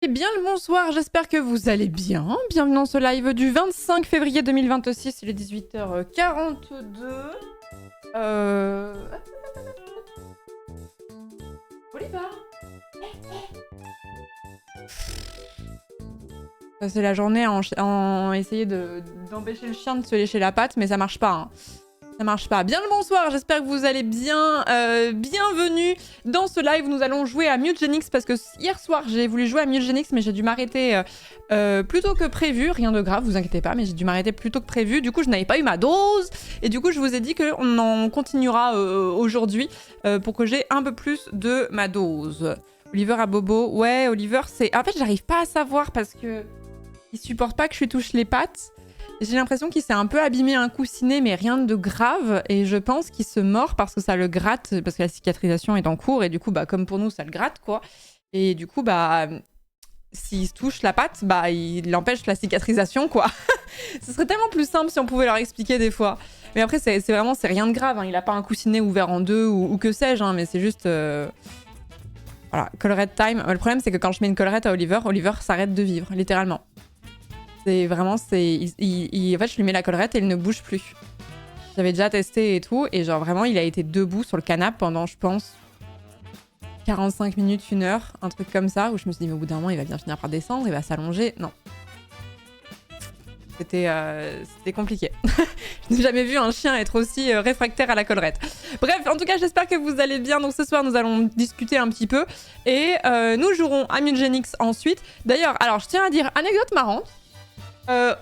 bien le bonsoir, j'espère que vous allez bien. Bienvenue dans ce live du 25 février 2026, il est 18h42. Oliver. C'est la journée en essayer d'empêcher le chien de se lécher la patte, mais ça marche pas. Hein. Ça marche pas. Bien le bonsoir, j'espère que vous allez bien. Bienvenue dans ce live. Nous allons jouer à Mutagenix parce que hier soir j'ai voulu jouer à Mutagenix, mais j'ai dû m'arrêter plus tôt que prévu. Rien de grave, vous inquiétez pas, mais j'ai dû m'arrêter plus tôt que prévu. Du coup, je n'avais pas eu ma dose. Et du coup, je vous ai dit qu'on en continuera aujourd'hui pour que j'ai un peu plus de ma dose. Oliver à Bobo. Ouais, Oliver, c'est. En fait, j'arrive pas à savoir parce que il supporte pas que je lui touche les pattes. J'ai l'impression qu'il s'est un peu abîmé un coussinet, mais rien de grave. Et je pense qu'il se mord parce que ça le gratte, parce que la cicatrisation est en cours. Et du coup, bah, comme pour nous, ça le gratte, quoi. Et du coup, bah, s'il se touche la patte, bah, il empêche la cicatrisation, quoi. Ce serait tellement plus simple si on pouvait leur expliquer des fois. Mais après, c'est vraiment, c'est rien de grave. Hein. Il a pas un coussinet ouvert en deux ou que sais-je, hein, mais c'est juste... Voilà, collerette time. Le problème, c'est que quand je mets une collerette à Oliver, Oliver s'arrête de vivre, littéralement. C'est vraiment, en fait, je lui mets la collerette et il ne bouge plus. J'avais déjà testé et tout, et genre vraiment, il a été debout sur le canapé pendant, je pense, 45 minutes, 1 heure, un truc comme ça, où je me suis dit, mais au bout d'un moment, il va bien finir par descendre, il va s'allonger. Non. C'était compliqué. Je n'ai jamais vu un chien être aussi réfractaire à la collerette. Bref, en tout cas, j'espère que vous allez bien. Donc ce soir, nous allons discuter un petit peu, et nous jouerons à Mutagenix ensuite. D'ailleurs, alors, je tiens à dire, anecdote marrante.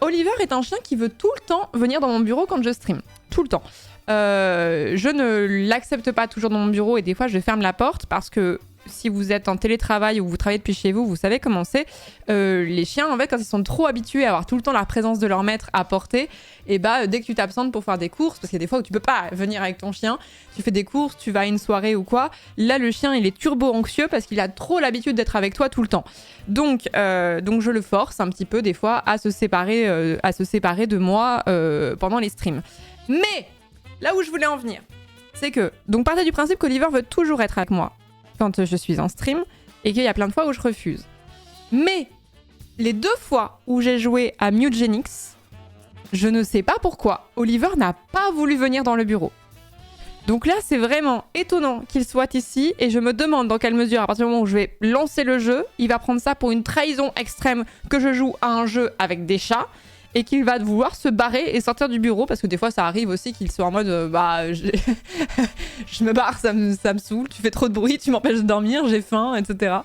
Oliver est un chien qui veut tout le temps venir dans mon bureau quand je stream. Tout le temps. Je ne l'accepte pas toujours dans mon bureau et des fois je ferme la porte parce que si vous êtes en télétravail ou vous travaillez depuis chez vous, vous savez comment c'est. Les chiens, en fait, quand ils sont trop habitués à avoir tout le temps la présence de leur maître à portée, et bah dès que tu t'absentes pour faire des courses, parce qu'il y a des fois où tu peux pas venir avec ton chien, tu fais des courses, tu vas à une soirée ou quoi, là le chien il est turbo anxieux parce qu'il a trop l'habitude d'être avec toi tout le temps. Donc je le force un petit peu des fois à se séparer de moi pendant les streams. Mais là où je voulais en venir, c'est que donc partez du principe qu'Oliver veut toujours être avec moi quand je suis en stream et qu'il y a plein de fois où je refuse. Mais les 2 fois où j'ai joué à Mutagenix, je ne sais pas pourquoi, Oliver n'a pas voulu venir dans le bureau. Donc là, c'est vraiment étonnant qu'il soit ici et je me demande dans quelle mesure, à partir du moment où je vais lancer le jeu, il va prendre ça pour une trahison extrême que je joue à un jeu avec des chats et qu'il va vouloir se barrer et sortir du bureau parce que des fois, ça arrive aussi qu'il soit en mode je me barre, ça me saoule, tu fais trop de bruit, tu m'empêches de dormir, j'ai faim, etc.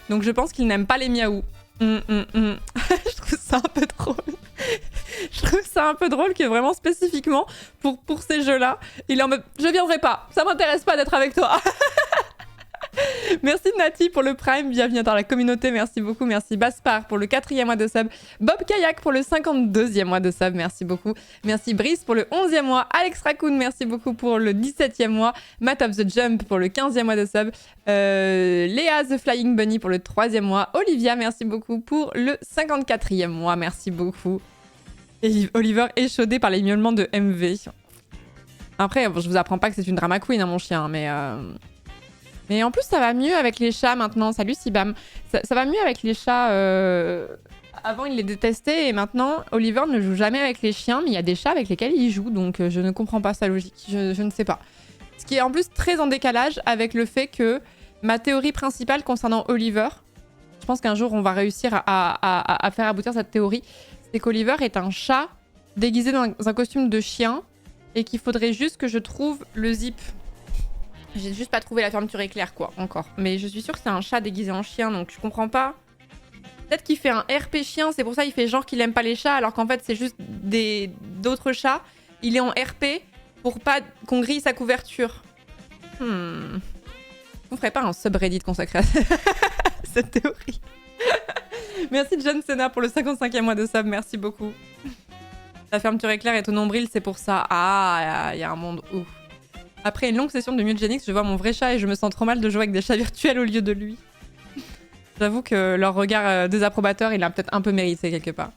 Donc je pense qu'il n'aime pas les miaou. Je trouve ça un peu drôle. Je trouve ça un peu drôle que vraiment spécifiquement pour ces jeux-là, il est en mode je viendrai pas, ça m'intéresse pas d'être avec toi. Merci Nati pour le Prime, bienvenue dans la communauté, merci beaucoup, merci Baspar pour le 4e mois de sub, Bob Kayak pour le 52e mois de sub, merci beaucoup, merci Brice pour le 11e mois, Alex Raccoon, merci beaucoup pour le 17e mois, Matt of the Jump pour le 15e mois de sub, Léa the Flying Bunny pour le 3e mois, Olivia, merci beaucoup pour le 54e mois, merci beaucoup. Et Oliver échaudé par les miaulements de MV. Après, je vous apprends pas que c'est une drama queen, hein, mon chien, mais en plus, ça va mieux avec les chats maintenant. Salut Sibam. Ça va mieux avec les chats. Avant, il les détestait et maintenant, Oliver ne joue jamais avec les chiens, mais il y a des chats avec lesquels il joue, donc je ne comprends pas sa logique. Je ne sais pas. Ce qui est en plus très en décalage avec le fait que ma théorie principale concernant Oliver, je pense qu'un jour, on va réussir à faire aboutir cette théorie, c'est qu'Oliver est un chat déguisé dans un costume de chien et qu'il faudrait juste que je trouve le zip. J'ai juste pas trouvé la fermeture éclair, quoi, encore. Mais je suis sûre que c'est un chat déguisé en chien, donc je comprends pas. Peut-être qu'il fait un RP chien, c'est pour ça qu'il fait genre qu'il aime pas les chats, alors qu'en fait c'est juste d'autres chats. Il est en RP pour pas qu'on grille sa couverture. On ferait pas un subreddit consacré à cette théorie. Merci John Cena pour le 55e mois de sub, merci beaucoup. La fermeture éclair est au nombril, c'est pour ça. Ah, il y a un monde où... Après une longue session de Mutagenix, je vois mon vrai chat et je me sens trop mal de jouer avec des chats virtuels au lieu de lui. J'avoue que leur regard désapprobateur, il a peut-être un peu mérité quelque part.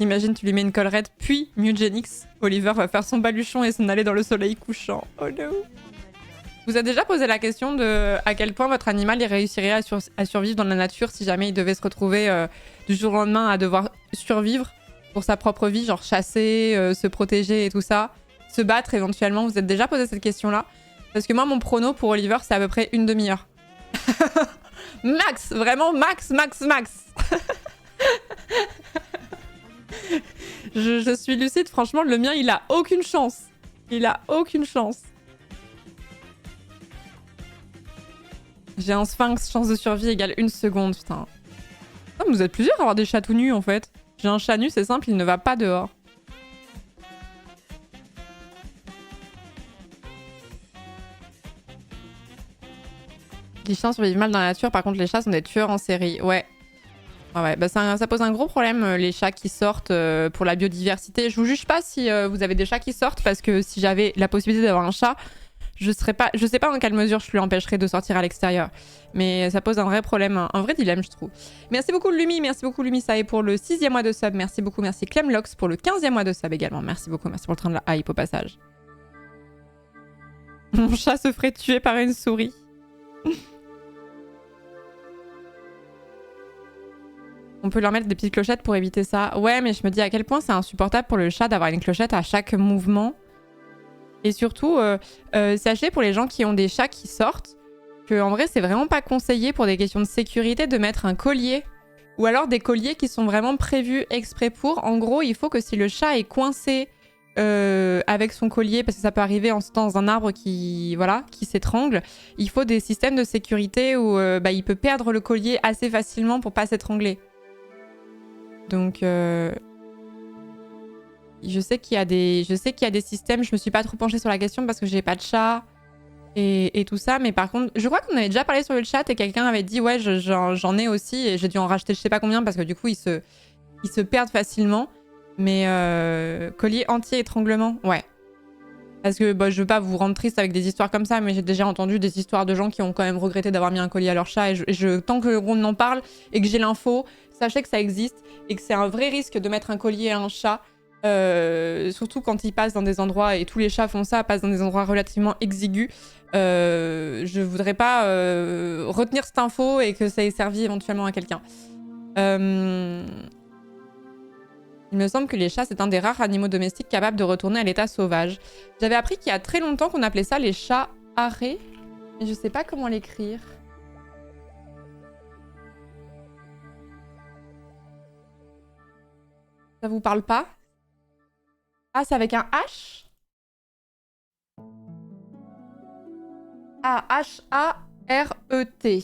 Imagine, tu lui mets une collerette, puis Mutagenix. Oliver va faire son baluchon et s'en aller dans le soleil couchant. Oh no. Vous avez déjà posé la question de à quel point votre animal il réussirait à survivre dans la nature si jamais il devait se retrouver du jour au lendemain à devoir survivre pour sa propre vie, genre chasser, se protéger et tout ça, se battre éventuellement. Vous êtes déjà posé cette question-là? Parce que moi, mon prono pour Oliver, c'est à peu près une demi-heure. Max, vraiment max. je suis lucide, franchement, le mien, il a aucune chance. Il a aucune chance. J'ai un sphinx, chance de survie égale 1 seconde, putain. Ah, mais vous êtes plusieurs à avoir des chats tout nus, en fait. J'ai un chat nu, c'est simple, il ne va pas dehors. Les chiens survivent mal dans la nature, par contre, les chats sont des tueurs en série. Ouais. Ouais, bah ça pose un gros problème, les chats qui sortent pour la biodiversité. Je vous juge pas si vous avez des chats qui sortent, parce que si j'avais la possibilité d'avoir un chat, je sais pas dans quelle mesure je lui empêcherais de sortir à l'extérieur. Mais ça pose un vrai problème, un vrai dilemme, je trouve. Merci beaucoup Lumi, ça est pour le 6e mois de sub. Merci beaucoup, merci Clemlox pour le 15e mois de sub également. Merci beaucoup, merci pour le train de la hype au passage. Mon chat se ferait tuer par une souris. On peut leur mettre des petites clochettes pour éviter ça. Ouais, mais je me dis à quel point c'est insupportable pour le chat d'avoir une clochette à chaque mouvement. Et surtout, sachez pour les gens qui ont des chats qui sortent, qu'en vrai, c'est vraiment pas conseillé pour des questions de sécurité de mettre un collier. Ou alors des colliers qui sont vraiment prévus exprès pour. En gros, il faut que si le chat est coincé avec son collier, parce que ça peut arriver en dans un arbre qui s'étrangle, il faut des systèmes de sécurité où il peut perdre le collier assez facilement pour pas s'étrangler. Donc, je sais qu'il y a des systèmes. Je me suis pas trop penchée sur la question parce que j'ai pas de chat et tout ça. Mais par contre, je crois qu'on avait déjà parlé sur le chat et quelqu'un avait dit ouais, j'en ai aussi et j'ai dû en racheter je sais pas combien parce que du coup ils se perdent facilement. Mais collier anti-étranglement, ouais. Parce que je veux pas vous rendre triste avec des histoires comme ça, mais j'ai déjà entendu des histoires de gens qui ont quand même regretté d'avoir mis un collier à leur chat. Et tant qu'on en parle et que j'ai l'info, sachez que ça existe et que c'est un vrai risque de mettre un collier à un chat. Surtout quand ils passent dans des endroits, et tous les chats font ça, passent dans des endroits relativement exigus. Je voudrais pas retenir cette info et que ça ait servi éventuellement à quelqu'un. Il me semble que les chats, c'est un des rares animaux domestiques capables de retourner à l'état sauvage. J'avais appris qu'il y a très longtemps qu'on appelait ça les chats arrêts, mais je sais pas comment l'écrire. Ça vous parle pas? Ah, c'est avec un H? Ah, H-A-R-E-T.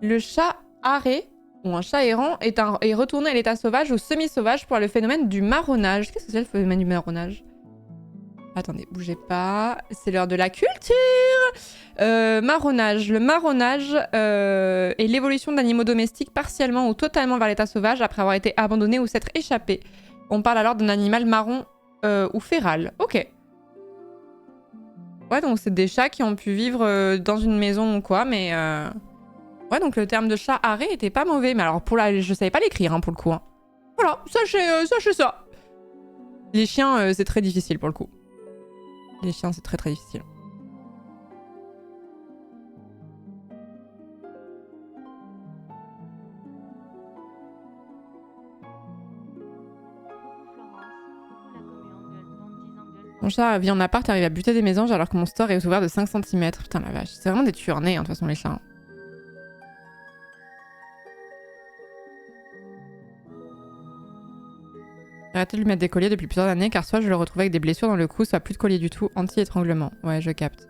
Le chat arrêt, ou un chat errant, est retourné à l'état sauvage ou semi-sauvage pour le phénomène du marronnage. Qu'est-ce que c'est le phénomène du marronnage? Attendez, bougez pas. C'est l'heure de la culture. Marronnage. Le marronnage est l'évolution d'animaux domestiques partiellement ou totalement vers l'état sauvage après avoir été abandonnés ou s'être échappés. On parle alors d'un animal marron ou féral. Ok. Ouais, donc c'est des chats qui ont pu vivre dans une maison ou quoi, mais... Ouais, donc le terme de chat arrêt était pas mauvais. Mais alors, je savais pas l'écrire, hein, pour le coup. Hein. Voilà, sachez ça. Les chiens, c'est très difficile, pour le coup. Les chiens, c'est très très difficile. Mon chat vit en appart et arrive à buter des mésanges alors que mon store est ouvert de 5 cm. Putain la vache, c'est vraiment des tueurs nés, hein, de toute façon, les chats. J'ai arrêté de lui mettre des colliers depuis plusieurs années car soit je le retrouvais avec des blessures dans le cou, soit plus de colliers du tout, anti-étranglement. Ouais, je capte.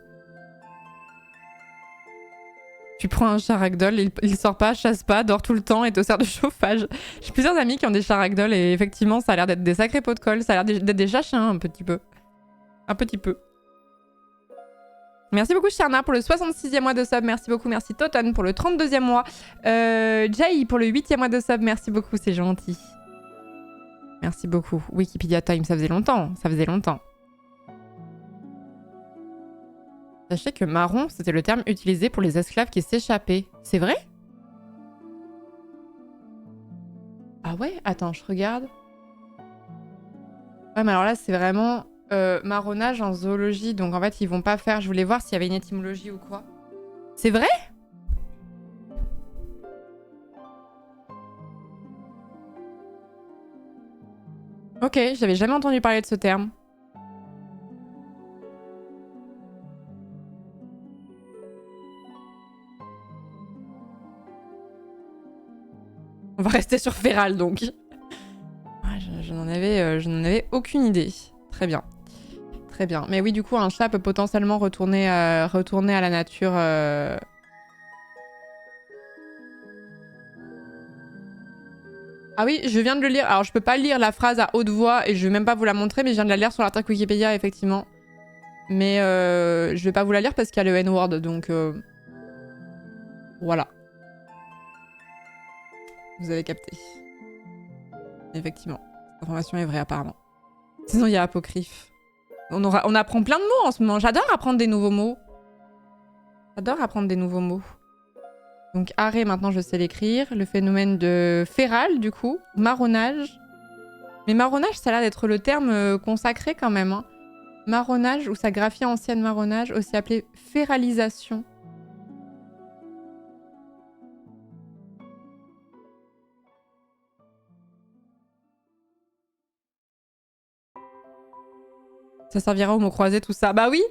Tu prends un chat ragdoll, il sort pas, chasse pas, dort tout le temps et te sert de chauffage. J'ai plusieurs amis qui ont des chats ragdoll et effectivement, ça a l'air d'être des sacrés pots de colle. Ça a l'air d'être des chats chiens, un petit peu. Un petit peu. Merci beaucoup Sharna pour le 66e mois de sub, merci beaucoup, merci Toton pour le 32e mois. Jay pour le 8e mois de sub, merci beaucoup, c'est gentil. Merci beaucoup. Wikipedia Time, ça faisait longtemps, ça faisait longtemps. Sachez que marron, c'était le terme utilisé pour les esclaves qui s'échappaient. C'est vrai? Ah ouais? Attends, je regarde. Ouais, mais alors là, c'est vraiment... Marronnage en zoologie, donc en fait ils vont pas faire. Je voulais voir s'il y avait une étymologie ou quoi. C'est vrai? Ok, j'avais jamais entendu parler de ce terme. On va rester sur Féral donc. Ah, je n'en avais aucune idée. Très bien. Très bien. Mais oui, du coup, un chat peut potentiellement retourner à la nature. Ah oui, je viens de le lire. Alors, je peux pas lire la phrase à haute voix et je vais même pas vous la montrer, mais je viens de la lire sur l'article Wikipédia, effectivement. Mais je vais pas vous la lire parce qu'il y a le N-word, donc voilà. Vous avez capté. Effectivement. Cette information est vraie, apparemment. Sinon, il y a apocryphe. On apprend plein de mots en ce moment. J'adore apprendre des nouveaux mots. J'adore apprendre des nouveaux mots. Donc, arrêt, maintenant, je sais l'écrire. Le phénomène de féral, du coup. Marronnage. Mais marronnage, ça a l'air d'être le terme consacré, quand même. Hein. Marronnage, ou sa graphie ancienne marronnage, aussi appelée féralisation. Ça servira aux mots croisés, tout ça. Bah oui.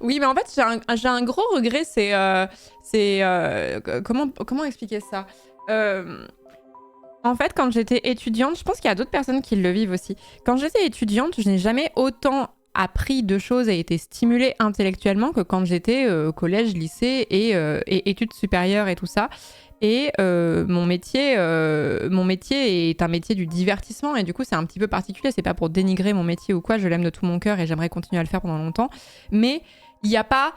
Oui, mais en fait, j'ai un gros regret. Comment expliquer ça? En fait, quand j'étais étudiante, je pense qu'il y a d'autres personnes qui le vivent aussi. Quand j'étais étudiante, je n'ai jamais autant appris de choses et été stimulée intellectuellement que quand j'étais au collège, lycée et études supérieures et tout ça. Et mon métier est un métier du divertissement et du coup c'est un petit peu particulier. C'est pas pour dénigrer mon métier ou quoi, je l'aime de tout mon cœur et j'aimerais continuer à le faire pendant longtemps. Mais il n'y a pas...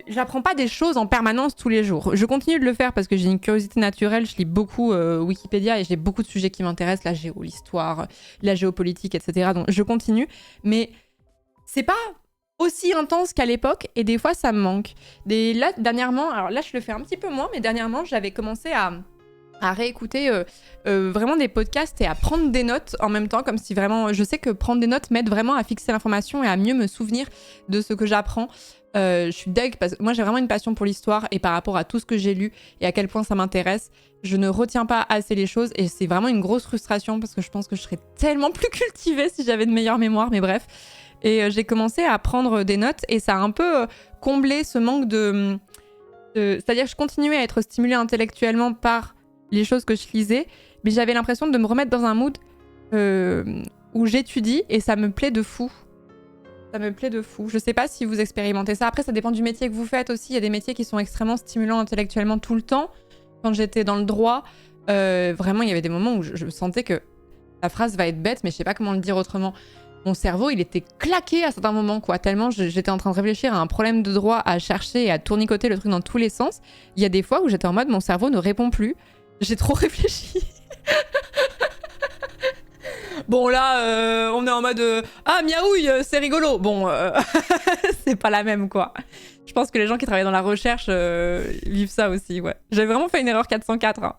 j'apprends pas des choses en permanence tous les jours. Je continue de le faire parce que j'ai une curiosité naturelle. Je lis beaucoup Wikipédia et j'ai beaucoup de sujets qui m'intéressent, la géo, l'histoire, la géopolitique, etc. Donc je continue. Mais c'est pas aussi intense qu'à l'époque et des fois ça me manque. Là, dernièrement, alors là je le fais un petit peu moins, mais dernièrement j'avais commencé à réécouter vraiment des podcasts et à prendre des notes en même temps, comme si vraiment... Je sais que prendre des notes m'aide vraiment à fixer l'information et à mieux me souvenir de ce que j'apprends. Je suis deg parce que moi j'ai vraiment une passion pour l'histoire et par rapport à tout ce que j'ai lu et à quel point ça m'intéresse, je ne retiens pas assez les choses et c'est vraiment une grosse frustration parce que je pense que je serais tellement plus cultivée si j'avais de meilleure mémoire, mais bref. Et j'ai commencé à prendre des notes et ça a un peu comblé ce manque c'est-à-dire que je continuais à être stimulée intellectuellement par les choses que je lisais, mais j'avais l'impression de me remettre dans un mood où j'étudie et ça me plaît de fou. Ça me plaît de fou. Je sais pas si vous expérimentez ça. Après, ça dépend du métier que vous faites aussi. Il y a des métiers qui sont extrêmement stimulants intellectuellement tout le temps. Quand j'étais dans le droit, vraiment, il y avait des moments où je sentais que la phrase va être bête, mais je sais pas comment le dire autrement. Mon cerveau, il était claqué à certains moments, quoi. Tellement j'étais en train de réfléchir à un problème de droit, à chercher et à tournicoter le truc dans tous les sens. Il y a des fois où j'étais en mode, mon cerveau ne répond plus. J'ai trop réfléchi. Bon, là, on est en mode ah, miaouille, c'est rigolo. Bon, c'est pas la même, quoi. Je pense que les gens qui travaillent dans la recherche vivent ça aussi, ouais. J'ai vraiment fait une erreur 404. Hein.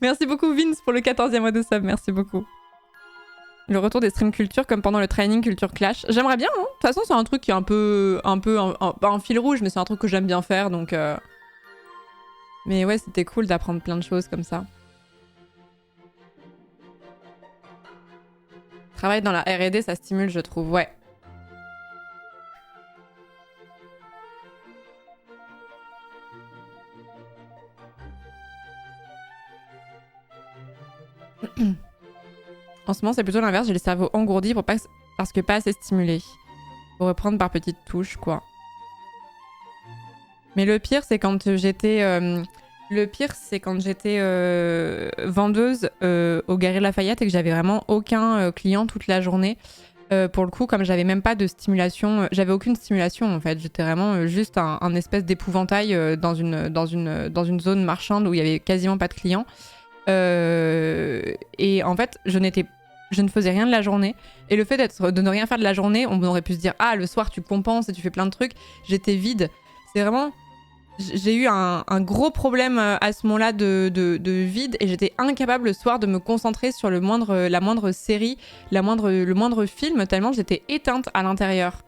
Merci beaucoup, Vince, pour le 14e mois de sub. Merci beaucoup. Le retour des stream culture comme pendant le training culture clash. J'aimerais bien, hein. De toute façon, c'est un truc qui est un peu pas un fil rouge, mais c'est un truc que j'aime bien faire, donc... Mais ouais, c'était cool d'apprendre plein de choses comme ça. Travailler dans la R&D, ça stimule, je trouve, ouais. En ce moment, c'est plutôt l'inverse. J'ai le cerveau engourdi parce que pas assez stimulé. Faut reprendre par petites touches, quoi. Mais le pire, c'est quand j'étais... vendeuse au Galeries Lafayette et que j'avais vraiment aucun client toute la journée. Pour le coup, comme j'avais même pas de stimulation, j'avais aucune stimulation en fait. J'étais vraiment juste un espèce d'épouvantail dans une zone marchande où il y avait quasiment pas de clients. Et en fait, je ne faisais rien de la journée. Et le fait de ne rien faire de la journée, on aurait pu se dire ah, le soir tu compenses et tu fais plein de trucs. J'étais vide. C'est vraiment J'ai eu un gros problème à ce moment-là de vide et j'étais incapable le soir de me concentrer sur la moindre série, le moindre film, tellement j'étais éteinte à l'intérieur.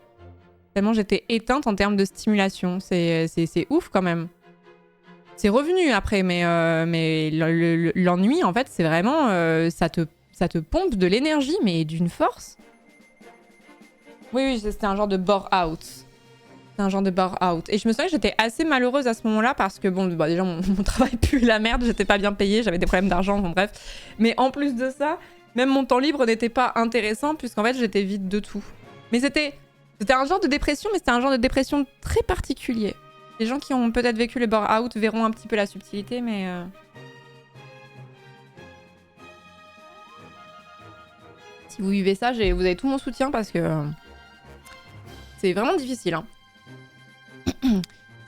Tellement j'étais éteinte en termes de stimulation. C'est ouf quand même. C'est revenu après, mais l'ennui, en fait, c'est vraiment... ça te pompe de l'énergie, mais d'une force. Oui, c'était un genre de bore-out. C'est un genre de bore-out. Et je me souviens que j'étais assez malheureuse à ce moment-là parce que, bon, bah déjà, mon travail pue la merde, j'étais pas bien payée, j'avais des problèmes d'argent, bon bref. Mais en plus de ça, même mon temps libre n'était pas intéressant puisqu'en fait, j'étais vide de tout. Mais c'était un genre de dépression, mais c'était un genre de dépression très particulier. Les gens qui ont peut-être vécu le bore-out verront un petit peu la subtilité, mais... Si vous vivez ça, vous avez tout mon soutien parce que... c'est vraiment difficile, hein.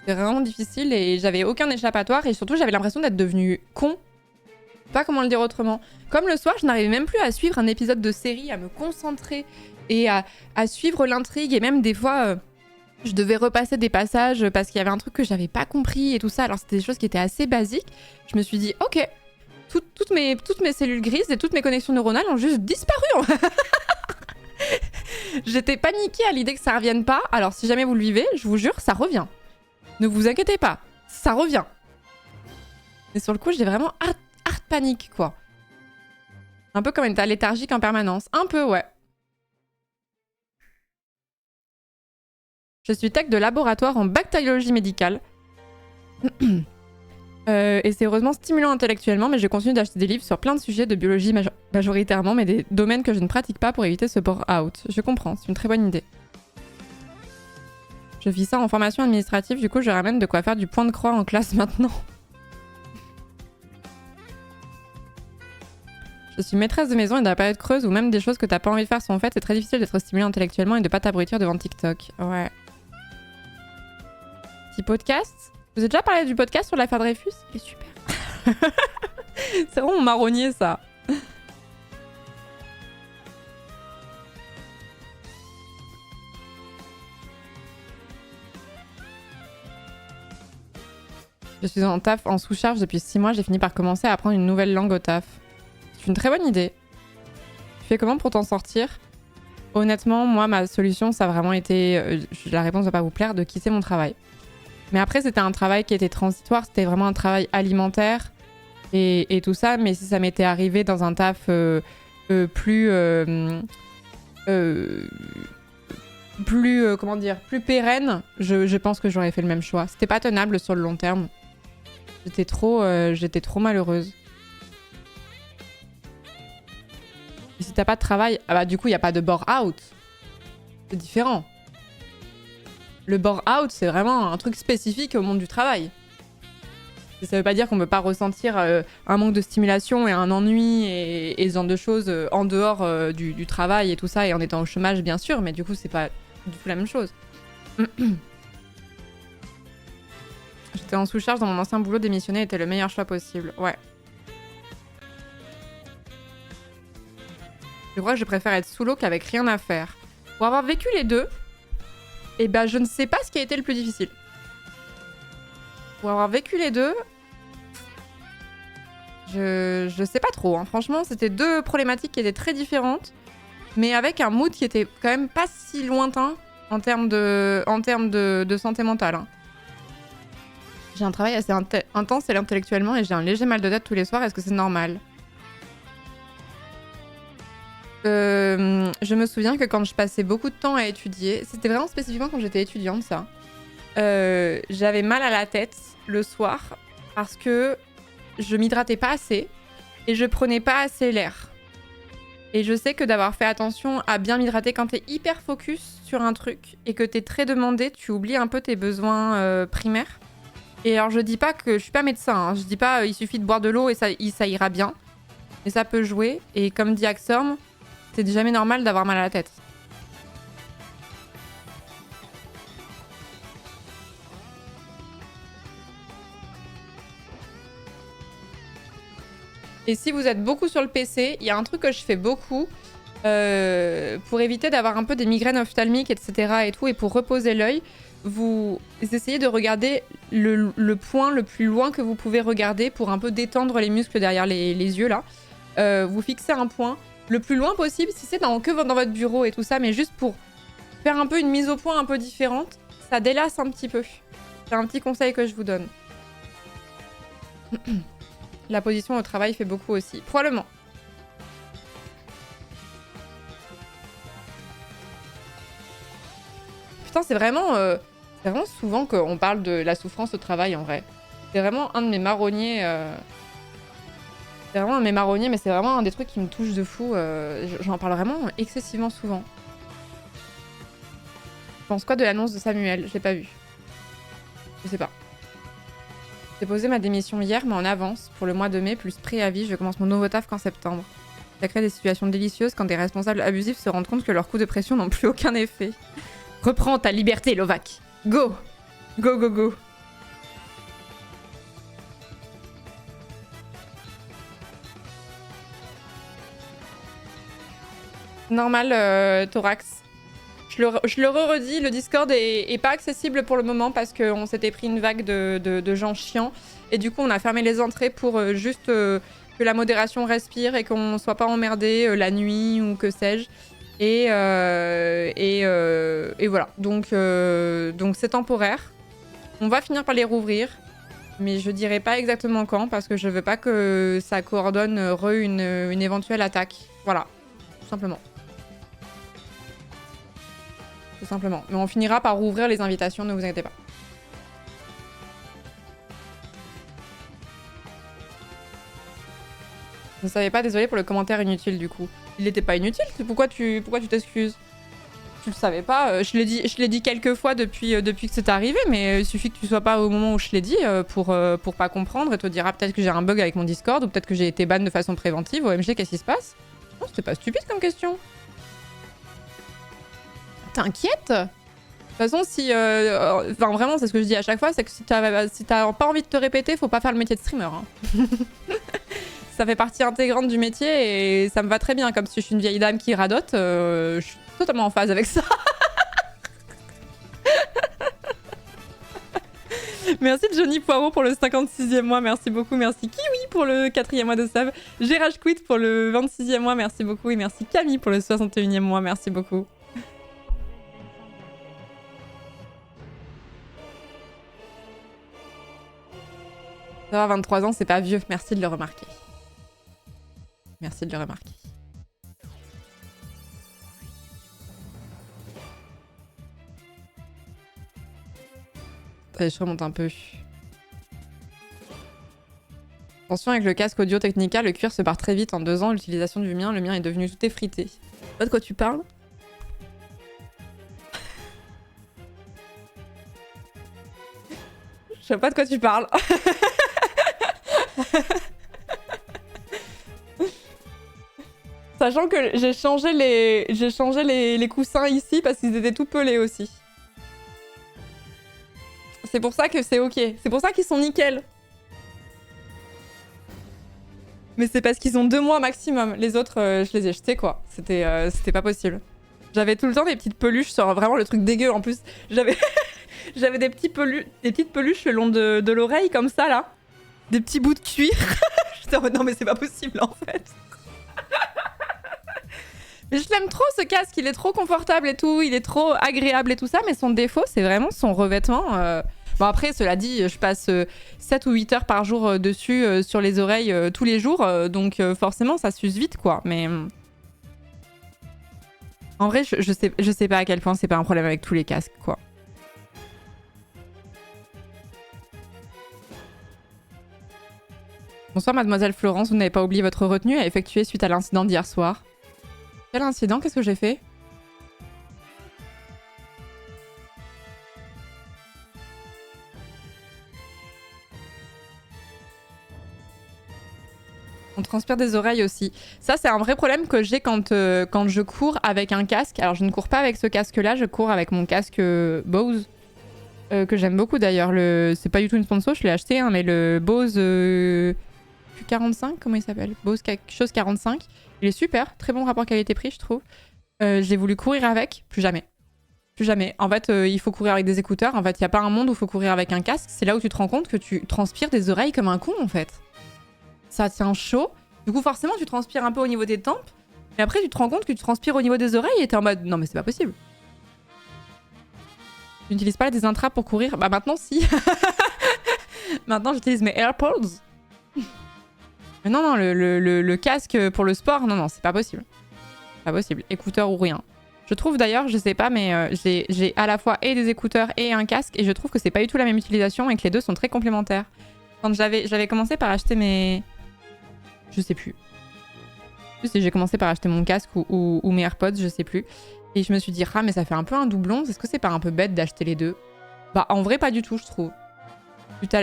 C'est vraiment difficile et j'avais aucun échappatoire et surtout j'avais l'impression d'être devenue con. Pas comment le dire autrement. Comme le soir, je n'arrivais même plus à suivre un épisode de série, à me concentrer et à suivre l'intrigue et même des fois je devais repasser des passages parce qu'il y avait un truc que j'avais pas compris et tout ça. Alors c'était des choses qui étaient assez basiques. Je me suis dit ok, toutes mes cellules grises et toutes mes connexions neuronales ont juste disparu. J'étais paniquée à l'idée que ça revienne pas. Alors si jamais vous le vivez, je vous jure, ça revient. Ne vous inquiétez pas, ça revient. Mais sur le coup, j'ai vraiment hard panique, quoi. Un peu comme un état léthargique en permanence. Un peu, ouais. Je suis tech de laboratoire en bactériologie médicale. Et c'est heureusement stimulant intellectuellement, mais je continue d'acheter des livres sur plein de sujets de biologie majoritairement, mais des domaines que je ne pratique pas pour éviter ce bore-out. Je comprends, c'est une très bonne idée. Je vis ça en formation administrative, du coup je ramène de quoi faire du point de croix en classe maintenant. Je suis maîtresse de maison et dans la période creuse où même des choses que t'as pas envie de faire sont faites, c'est très difficile d'être stimulé intellectuellement et de pas t'abrutir devant TikTok. Ouais. Petit podcast. Vous avez déjà parlé du podcast sur l'affaire Dreyfus? Il est super. C'est vraiment marronnier ça. Je suis en taf en sous-charge depuis 6 mois, j'ai fini par commencer à apprendre une nouvelle langue au taf. C'est une très bonne idée. Tu fais comment pour t'en sortir? Honnêtement, moi, ma solution, ça a vraiment été, la réponse va pas vous plaire, de quitter mon travail. Mais après, c'était un travail qui était transitoire, c'était vraiment un travail alimentaire et tout ça. Mais si ça m'était arrivé dans un taf plus pérenne, je pense que j'aurais fait le même choix. C'était pas tenable sur le long terme. J'étais trop malheureuse. Et si t'as pas de travail, ah bah du coup, il n'y a pas de bore-out. C'est différent. Le bore-out, c'est vraiment un truc spécifique au monde du travail. Et ça veut pas dire qu'on peut pas ressentir un manque de stimulation et un ennui et ce genre de choses en dehors du travail et tout ça, et en étant au chômage, bien sûr, mais du coup, c'est pas du tout la même chose. J'étais en sous-charge dans mon ancien boulot, démissionner était le meilleur choix possible. Ouais. Je crois que je préfère être sous l'eau qu'avec rien à faire. Pour avoir vécu les deux, eh ben je ne sais pas ce qui a été le plus difficile. Pour avoir vécu les deux, je sais pas trop. Hein. Franchement, c'était deux problématiques qui étaient très différentes, mais avec un mood qui était quand même pas si lointain en termes de santé mentale. Hein. J'ai un travail assez intense intellectuellement et j'ai un léger mal de tête tous les soirs. Est-ce que c'est normal? Je me souviens que quand je passais beaucoup de temps à étudier, c'était vraiment spécifiquement quand j'étais étudiante, ça. J'avais mal à la tête le soir parce que je m'hydratais pas assez et je prenais pas assez l'air. Et je sais que d'avoir fait attention à bien m'hydrater quand t'es hyper focus sur un truc et que t'es très demandé, tu oublies un peu tes besoins primaires. Et alors je dis pas que je suis pas médecin, hein. Je dis pas il suffit de boire de l'eau et ça ira bien. Mais ça peut jouer. Et comme dit Axorm, c'est jamais normal d'avoir mal à la tête. Et si vous êtes beaucoup sur le PC, il y a un truc que je fais beaucoup pour éviter d'avoir un peu des migraines ophtalmiques, etc. et tout, et pour reposer l'œil. vous essayez de regarder le point le plus loin que vous pouvez regarder pour un peu détendre les muscles derrière les yeux là. Vous fixez un point le plus loin possible, si c'est que dans votre bureau et tout ça, mais juste pour faire un peu une mise au point un peu différente, ça délasse un petit peu. C'est un petit conseil que je vous donne. La position au travail fait beaucoup aussi. Probablement. Putain, c'est vraiment souvent qu'on parle de la souffrance au travail, en vrai. C'est vraiment un de mes marronniers. C'est vraiment un de mes marronniers, mais c'est vraiment un des trucs qui me touche de fou. J'en parle vraiment excessivement souvent. Je pense quoi de l'annonce de Samuel? Je l'ai pas vu. Je sais pas. J'ai posé ma démission hier, mais en avance, pour le mois de mai, plus préavis. Je commence mon nouveau taf qu'en septembre. Ça crée des situations délicieuses quand des responsables abusifs se rendent compte que leurs coups de pression n'ont plus aucun effet. Reprends ta liberté, Lovac. Go. Go, go, go. Normal, Thorax. Je le redis, le Discord est pas accessible pour le moment parce qu'on s'était pris une vague de gens chiants. Et du coup, on a fermé les entrées pour juste que la modération respire et qu'on soit pas emmerdé la nuit ou que sais-je. Et voilà. Donc c'est temporaire. On va finir par les rouvrir. Mais je dirais pas exactement quand parce que je veux pas que ça coordonne une éventuelle attaque. Voilà. Tout simplement. Tout simplement. Mais on finira par rouvrir les invitations, ne vous inquiétez pas. Je ne savais pas, désolé pour le commentaire inutile du coup. Il n'était pas inutile, pourquoi tu t'excuses? Tu le savais pas, je l'ai dit quelques fois depuis que c'est arrivé, mais il suffit que tu sois pas au moment où je l'ai dit pour pas comprendre et te dire peut-être que j'ai un bug avec mon Discord ou peut-être que j'ai été ban de façon préventive. OMG, qu'est-ce qui se passe? Non, c'était pas stupide comme question. T'inquiète? De toute façon, si... Enfin, vraiment, c'est ce que je dis à chaque fois, c'est que si t'as pas envie de te répéter, faut pas faire le métier de streamer. Hein. Ça fait partie intégrante du métier et ça me va très bien. Comme si je suis une vieille dame qui radote, je suis totalement en phase avec ça. Merci Johnny Poirot pour le 56e mois, merci beaucoup. Merci Kiwi pour le 4e mois de sub. Gérage Quit pour le 26e mois, merci beaucoup. Et merci Camille pour le 61e mois, merci beaucoup. Ça va, 23 ans, c'est pas vieux. Merci de le remarquer. Merci de le remarquer. Allez, je remonte un peu. Attention avec le casque Audio Technica, le cuir se barre très vite en 2 ans. L'utilisation du mien, le mien est devenu tout effrité. Tu vois de quoi tu parles? Je sais pas de quoi tu parles. Sachant que j'ai changé les coussins ici parce qu'ils étaient tout pelés aussi. C'est pour ça que c'est ok. C'est pour ça qu'ils sont nickel. Mais c'est parce qu'ils ont 2 mois maximum. Les autres, je les ai jetés quoi. C'était pas possible. J'avais tout le temps des petites peluches sur vraiment le truc dégueu en plus. J'avais des petites peluches le long de l'oreille comme ça là. Des petits bouts de cuir. J'étais en mode non mais c'est pas possible en fait. Mais je l'aime trop ce casque, il est trop confortable et tout, il est trop agréable et tout ça, mais son défaut c'est vraiment son revêtement. Bon après cela dit, je passe 7 ou 8 heures par jour dessus sur les oreilles tous les jours, donc forcément ça s'use vite quoi, mais... En vrai je sais pas à quel point c'est pas un problème avec tous les casques quoi. Bonsoir mademoiselle Florence, vous n'avez pas oublié votre retenue à effectuer suite à l'incident d'hier soir. Quel incident? Qu'est-ce que j'ai fait? On transpire des oreilles aussi. Ça, c'est un vrai problème que j'ai quand je cours avec un casque. Alors, je ne cours pas avec ce casque-là, je cours avec mon casque Bose, que j'aime beaucoup d'ailleurs. C'est pas du tout une sponsor, je l'ai acheté, hein, mais le Bose Q45, comment il s'appelle? Bose quelque chose 45. Il est super, très bon rapport qualité-prix, je trouve. J'ai voulu courir avec, plus jamais. Plus jamais. En fait, il faut courir avec des écouteurs. En fait, il n'y a pas un monde où il faut courir avec un casque. C'est là où tu te rends compte que tu transpires des oreilles comme un con, en fait. Ça tient chaud. Du coup, forcément, tu transpires un peu au niveau des tempes. Et après, tu te rends compte que tu transpires au niveau des oreilles et t'es en mode non, mais c'est pas possible. Tu n'utilises pas les désintrapes pour courir? Bah maintenant, si. Maintenant, j'utilise mes AirPods. Mais non, le casque pour le sport, non, c'est pas possible. Pas possible. Écouteurs ou rien. Je trouve d'ailleurs, je sais pas, mais j'ai à la fois et des écouteurs et un casque et je trouve que c'est pas du tout la même utilisation et que les deux sont très complémentaires. Quand j'avais commencé par acheter mes... Je sais plus. Je sais si j'ai commencé par acheter mon casque ou mes AirPods, je sais plus. Et je me suis dit, ah mais ça fait un peu un doublon, est-ce que c'est pas un peu bête d'acheter les deux? Bah en vrai pas du tout, je trouve.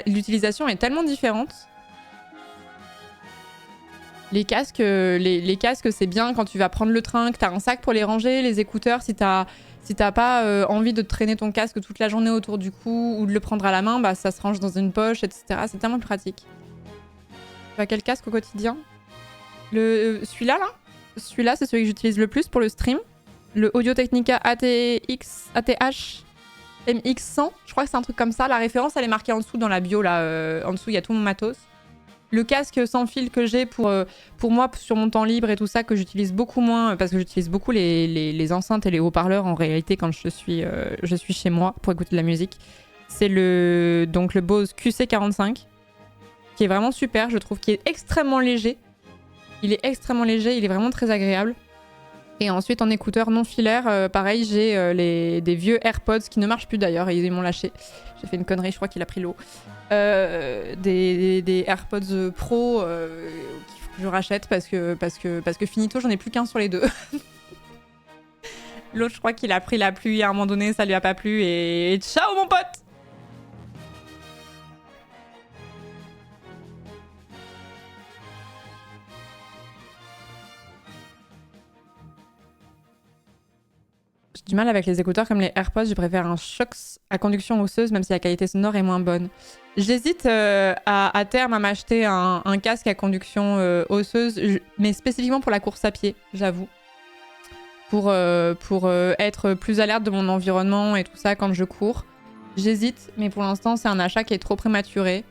L'utilisation est tellement différente. Les casques, les casques, c'est bien quand tu vas prendre le train, que t'as un sac pour les ranger. Les écouteurs, si t'as pas envie de traîner ton casque toute la journée autour du cou ou de le prendre à la main, bah ça se range dans une poche, etc. C'est tellement plus pratique. Tu as quel casque au quotidien? Celui-là, là, celui-là, c'est celui que j'utilise le plus pour le stream. Le Audio-Technica ATH MX100. Je crois que c'est un truc comme ça. La référence, elle est marquée en dessous dans la bio, là. En dessous, il y a tout mon matos. Le casque sans fil que j'ai pour moi, sur mon temps libre et tout ça, que j'utilise beaucoup moins, parce que j'utilise beaucoup les enceintes et les haut-parleurs en réalité quand je suis chez moi pour écouter de la musique. C'est le Bose QC45, qui est vraiment super, je trouve, qui est extrêmement léger. Il est extrêmement léger, il est vraiment très agréable. Et ensuite, en écouteurs non filaires, pareil, j'ai des vieux AirPods qui ne marchent plus d'ailleurs, et ils m'ont lâché. J'ai fait une connerie, je crois qu'il a pris l'eau. Des AirPods Pro qu'il faut que je rachète parce que finito, j'en ai plus qu'un sur les deux. L'autre, je crois qu'il a pris la pluie à un moment donné, ça lui a pas plu et ciao mon pote! J'ai du mal avec les écouteurs comme les AirPods, je préfère un Shox à conduction osseuse même si la qualité sonore est moins bonne. J'hésite à terme à m'acheter un casque à conduction osseuse, mais spécifiquement pour la course à pied, j'avoue. Pour être plus alerte de mon environnement et tout ça quand je cours. J'hésite, mais pour l'instant, c'est un achat qui est trop prématuré.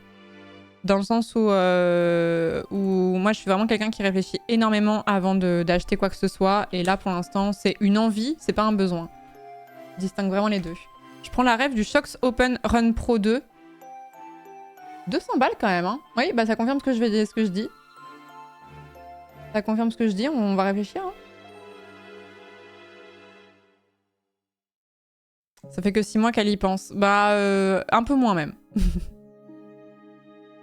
Dans le sens où moi, je suis vraiment quelqu'un qui réfléchit énormément avant d'acheter quoi que ce soit. Et là, pour l'instant, c'est une envie, c'est pas un besoin. Je distingue vraiment les deux. Je prends la rêve du Shox Open Run Pro 2. 200 balles quand même, hein. Oui, bah ça confirme ce que je dis. Ça confirme ce que je dis, on va réfléchir, hein. Ça fait que 6 mois qu'elle y pense. Bah, un peu moins même.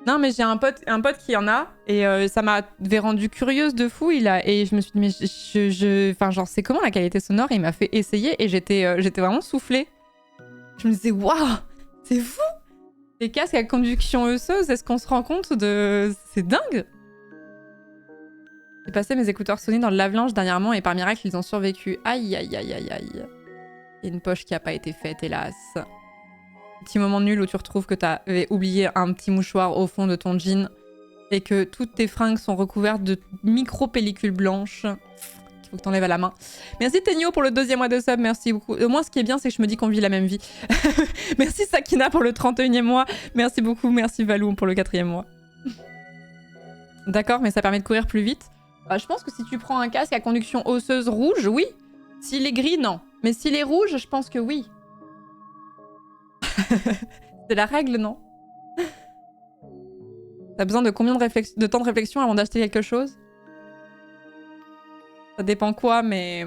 Non, mais j'ai un pote qui en a et ça m'avait rendu curieuse de fou. Et je me suis dit, mais enfin, genre, c'est comment la qualité sonore? Et il m'a fait essayer et j'étais vraiment soufflée. Je me disais, waouh, c'est fou! Les casques à conduction osseuse, est-ce qu'on se rend compte de. C'est dingue! J'ai passé mes écouteurs Sony dans le lave-linge dernièrement et par miracle, ils ont survécu. Aïe, aïe, aïe, aïe, aïe. Il y a une poche qui a pas été faite, hélas. Petit moment nul où tu retrouves que t'avais oublié un petit mouchoir au fond de ton jean et que toutes tes fringues sont recouvertes de micro-pellicules blanches qu'il faut que t'enlèves à la main. Merci Tenyo pour le 2e mois de sub, merci beaucoup. Au moins, ce qui est bien, c'est que je me dis qu'on vit la même vie. Merci Sakina pour le 31e mois. Merci beaucoup, merci Valou pour le 4e mois. D'accord, mais ça permet de courir plus vite. Bah, je pense que si tu prends un casque à conduction osseuse rouge, oui. S'il est gris, non. Mais s'il est rouge, je pense que oui. C'est la règle, non? T'as besoin de combien de temps de réflexion avant d'acheter quelque chose? Ça dépend quoi, mais...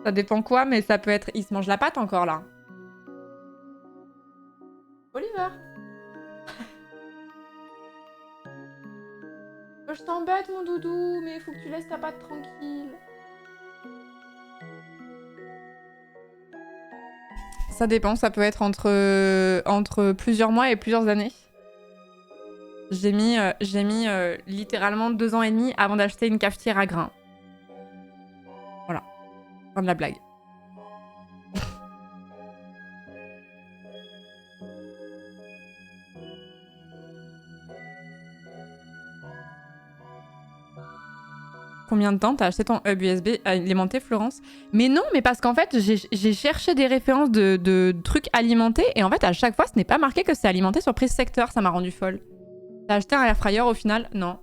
Ça dépend quoi, mais ça peut être... Il se mange la pâte encore, là. Oliver. Je t'embête, mon doudou, mais il faut que tu laisses ta pâte tranquille. Ça dépend, ça peut être entre plusieurs mois et plusieurs années. J'ai mis littéralement 2 ans et demi avant d'acheter une cafetière à grains. Voilà. Fin de la blague. Combien de temps t'as acheté ton hub USB alimenté, Florence? Mais non, mais parce qu'en fait, j'ai cherché des références de trucs alimentés et en fait, à chaque fois, ce n'est pas marqué que c'est alimenté sur Prise Secteur. Ça m'a rendu folle. T'as acheté un air fryer au final? Non.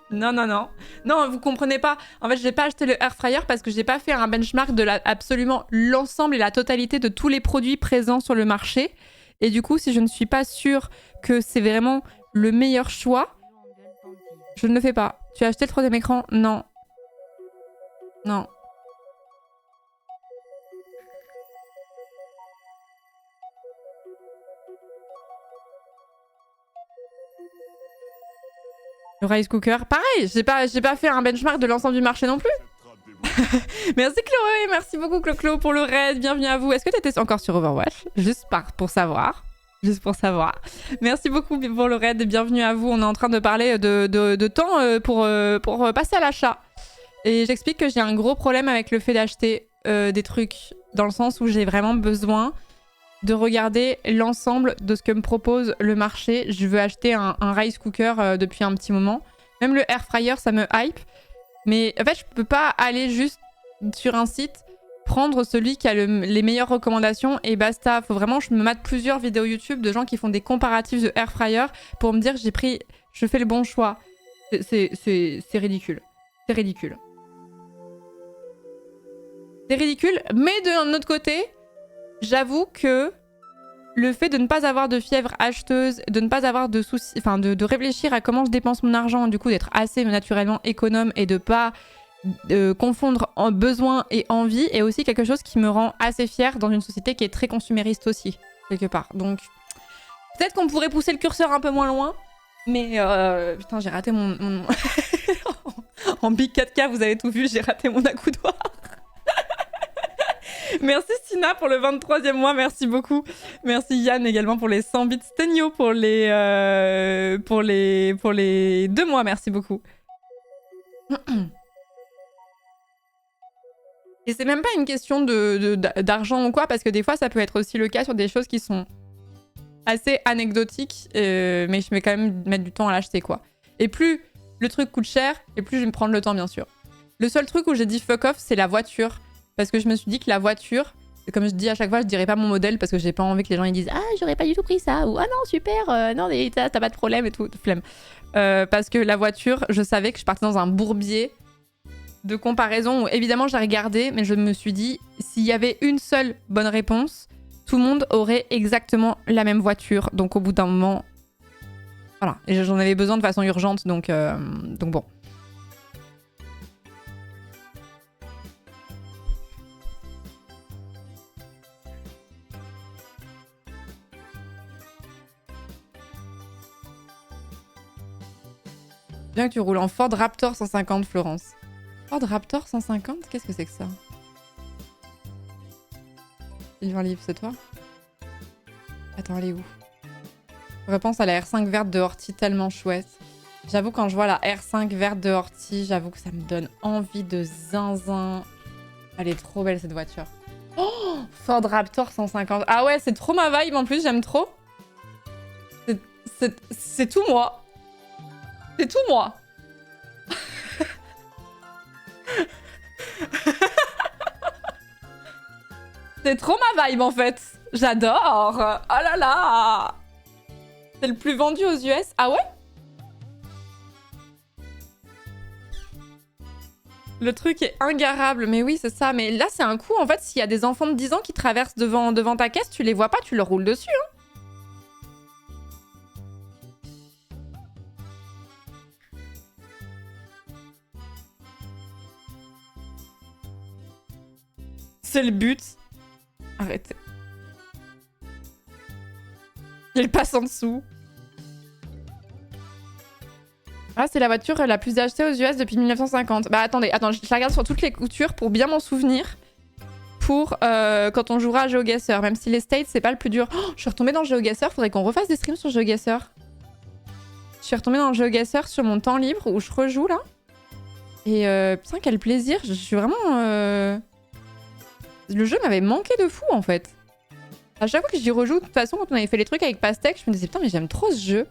Non, non, non. Non, vous comprenez pas. En fait, j'ai pas acheté le air fryer parce que j'ai pas fait un benchmark de absolument l'ensemble et la totalité de tous les produits présents sur le marché. Et du coup, si je ne suis pas sûre que c'est vraiment le meilleur choix, je ne le fais pas. Tu as acheté le troisième écran? Non. Non. Le rice cooker, pareil, j'ai pas fait un benchmark de l'ensemble du marché non plus. Merci Chloé, merci beaucoup Clo-Clo pour le raid, bienvenue à vous. Est-ce que t'étais encore sur Overwatch? Juste pour savoir. Juste pour savoir. Merci beaucoup pour le raid, bienvenue à vous. On est en train de parler de temps pour passer à l'achat. Et j'explique que j'ai un gros problème avec le fait d'acheter des trucs, dans le sens où j'ai vraiment besoin de regarder l'ensemble de ce que me propose le marché. Je veux acheter un rice cooker depuis un petit moment. Même le air fryer, ça me hype. Mais en fait, je peux pas aller juste sur un site, prendre celui qui a les meilleures recommandations et basta. Faut vraiment que je me mate plusieurs vidéos YouTube de gens qui font des comparatifs de air fryer pour me dire je fais le bon choix. C'est ridicule. C'est ridicule. C'est ridicule, mais d'un autre côté, j'avoue que le fait de ne pas avoir de fièvre acheteuse, de ne pas avoir de soucis, enfin de réfléchir à comment je dépense mon argent, du coup d'être assez naturellement économe et de pas confondre besoin et envie, est aussi quelque chose qui me rend assez fière dans une société qui est très consumériste aussi, quelque part. Donc peut-être qu'on pourrait pousser le curseur un peu moins loin, mais putain, j'ai raté mon... En big 4K, vous avez tout vu, j'ai raté mon accoudoir. Merci Sina pour le 23e mois, merci beaucoup. Merci Yann également pour les 100 bits. Stenio pour les 2 mois, merci beaucoup. Et c'est même pas une question d'argent ou quoi, parce que des fois ça peut être aussi le cas sur des choses qui sont assez anecdotiques, mais je vais quand même mettre du temps à l'acheter quoi. Et plus le truc coûte cher, et plus je vais me prendre le temps bien sûr. Le seul truc où j'ai dit fuck off, c'est la voiture. Parce que je me suis dit que la voiture, comme je dis à chaque fois, je dirais pas mon modèle parce que j'ai pas envie que les gens ils disent ah j'aurais pas du tout pris ça ou ah non super non t'as pas de problème et tout, flemme. Parce que la voiture, je savais que je partais dans un bourbier de comparaison où évidemment j'ai regardé, mais je me suis dit s'il y avait une seule bonne réponse, tout le monde aurait exactement la même voiture. Donc au bout d'un moment, voilà, et j'en avais besoin de façon urgente, donc bon. Bien que tu roules en Ford Raptor 150, Florence. Ford Raptor 150? Qu'est-ce que c'est que ça? Sylvain Livre, c'est toi? Attends, elle est où? Je repense à la R5 verte de Horty, tellement chouette. J'avoue, quand je vois la R5 verte de Horty, j'avoue que ça me donne envie de zinzin. Elle est trop belle, cette voiture. Oh, Ford Raptor 150. Ah ouais, c'est trop ma vibe en plus, j'aime trop. C'est tout moi. C'est tout moi. C'est trop ma vibe en fait. J'adore. Oh là là. C'est le plus vendu aux US. Ah ouais? Le truc est ingarable. Mais oui, c'est ça. Mais là, c'est un coup. En fait, s'il y a des enfants de 10 ans qui traversent devant ta caisse, tu les vois pas, tu leur roules dessus. Hein. C'est le but. Arrêtez. Il passe en dessous. Ah, c'est la voiture la plus achetée aux US depuis 1950. Bah attends, je la regarde sur toutes les coutures pour bien m'en souvenir. Pour quand on jouera à GeoGuessr. Même si les States, c'est pas le plus dur. Oh, je suis retombée dans GeoGuessr. Faudrait qu'on refasse des streams sur GeoGuessr. Je suis retombée dans GeoGuessr sur mon temps libre où je rejoue là. Et putain, quel plaisir. Je suis vraiment... Le jeu m'avait manqué de fou en fait. À chaque fois que j'y rejoue, de toute façon, quand on avait fait les trucs avec Pastèque, je me disais putain, mais j'aime trop ce jeu.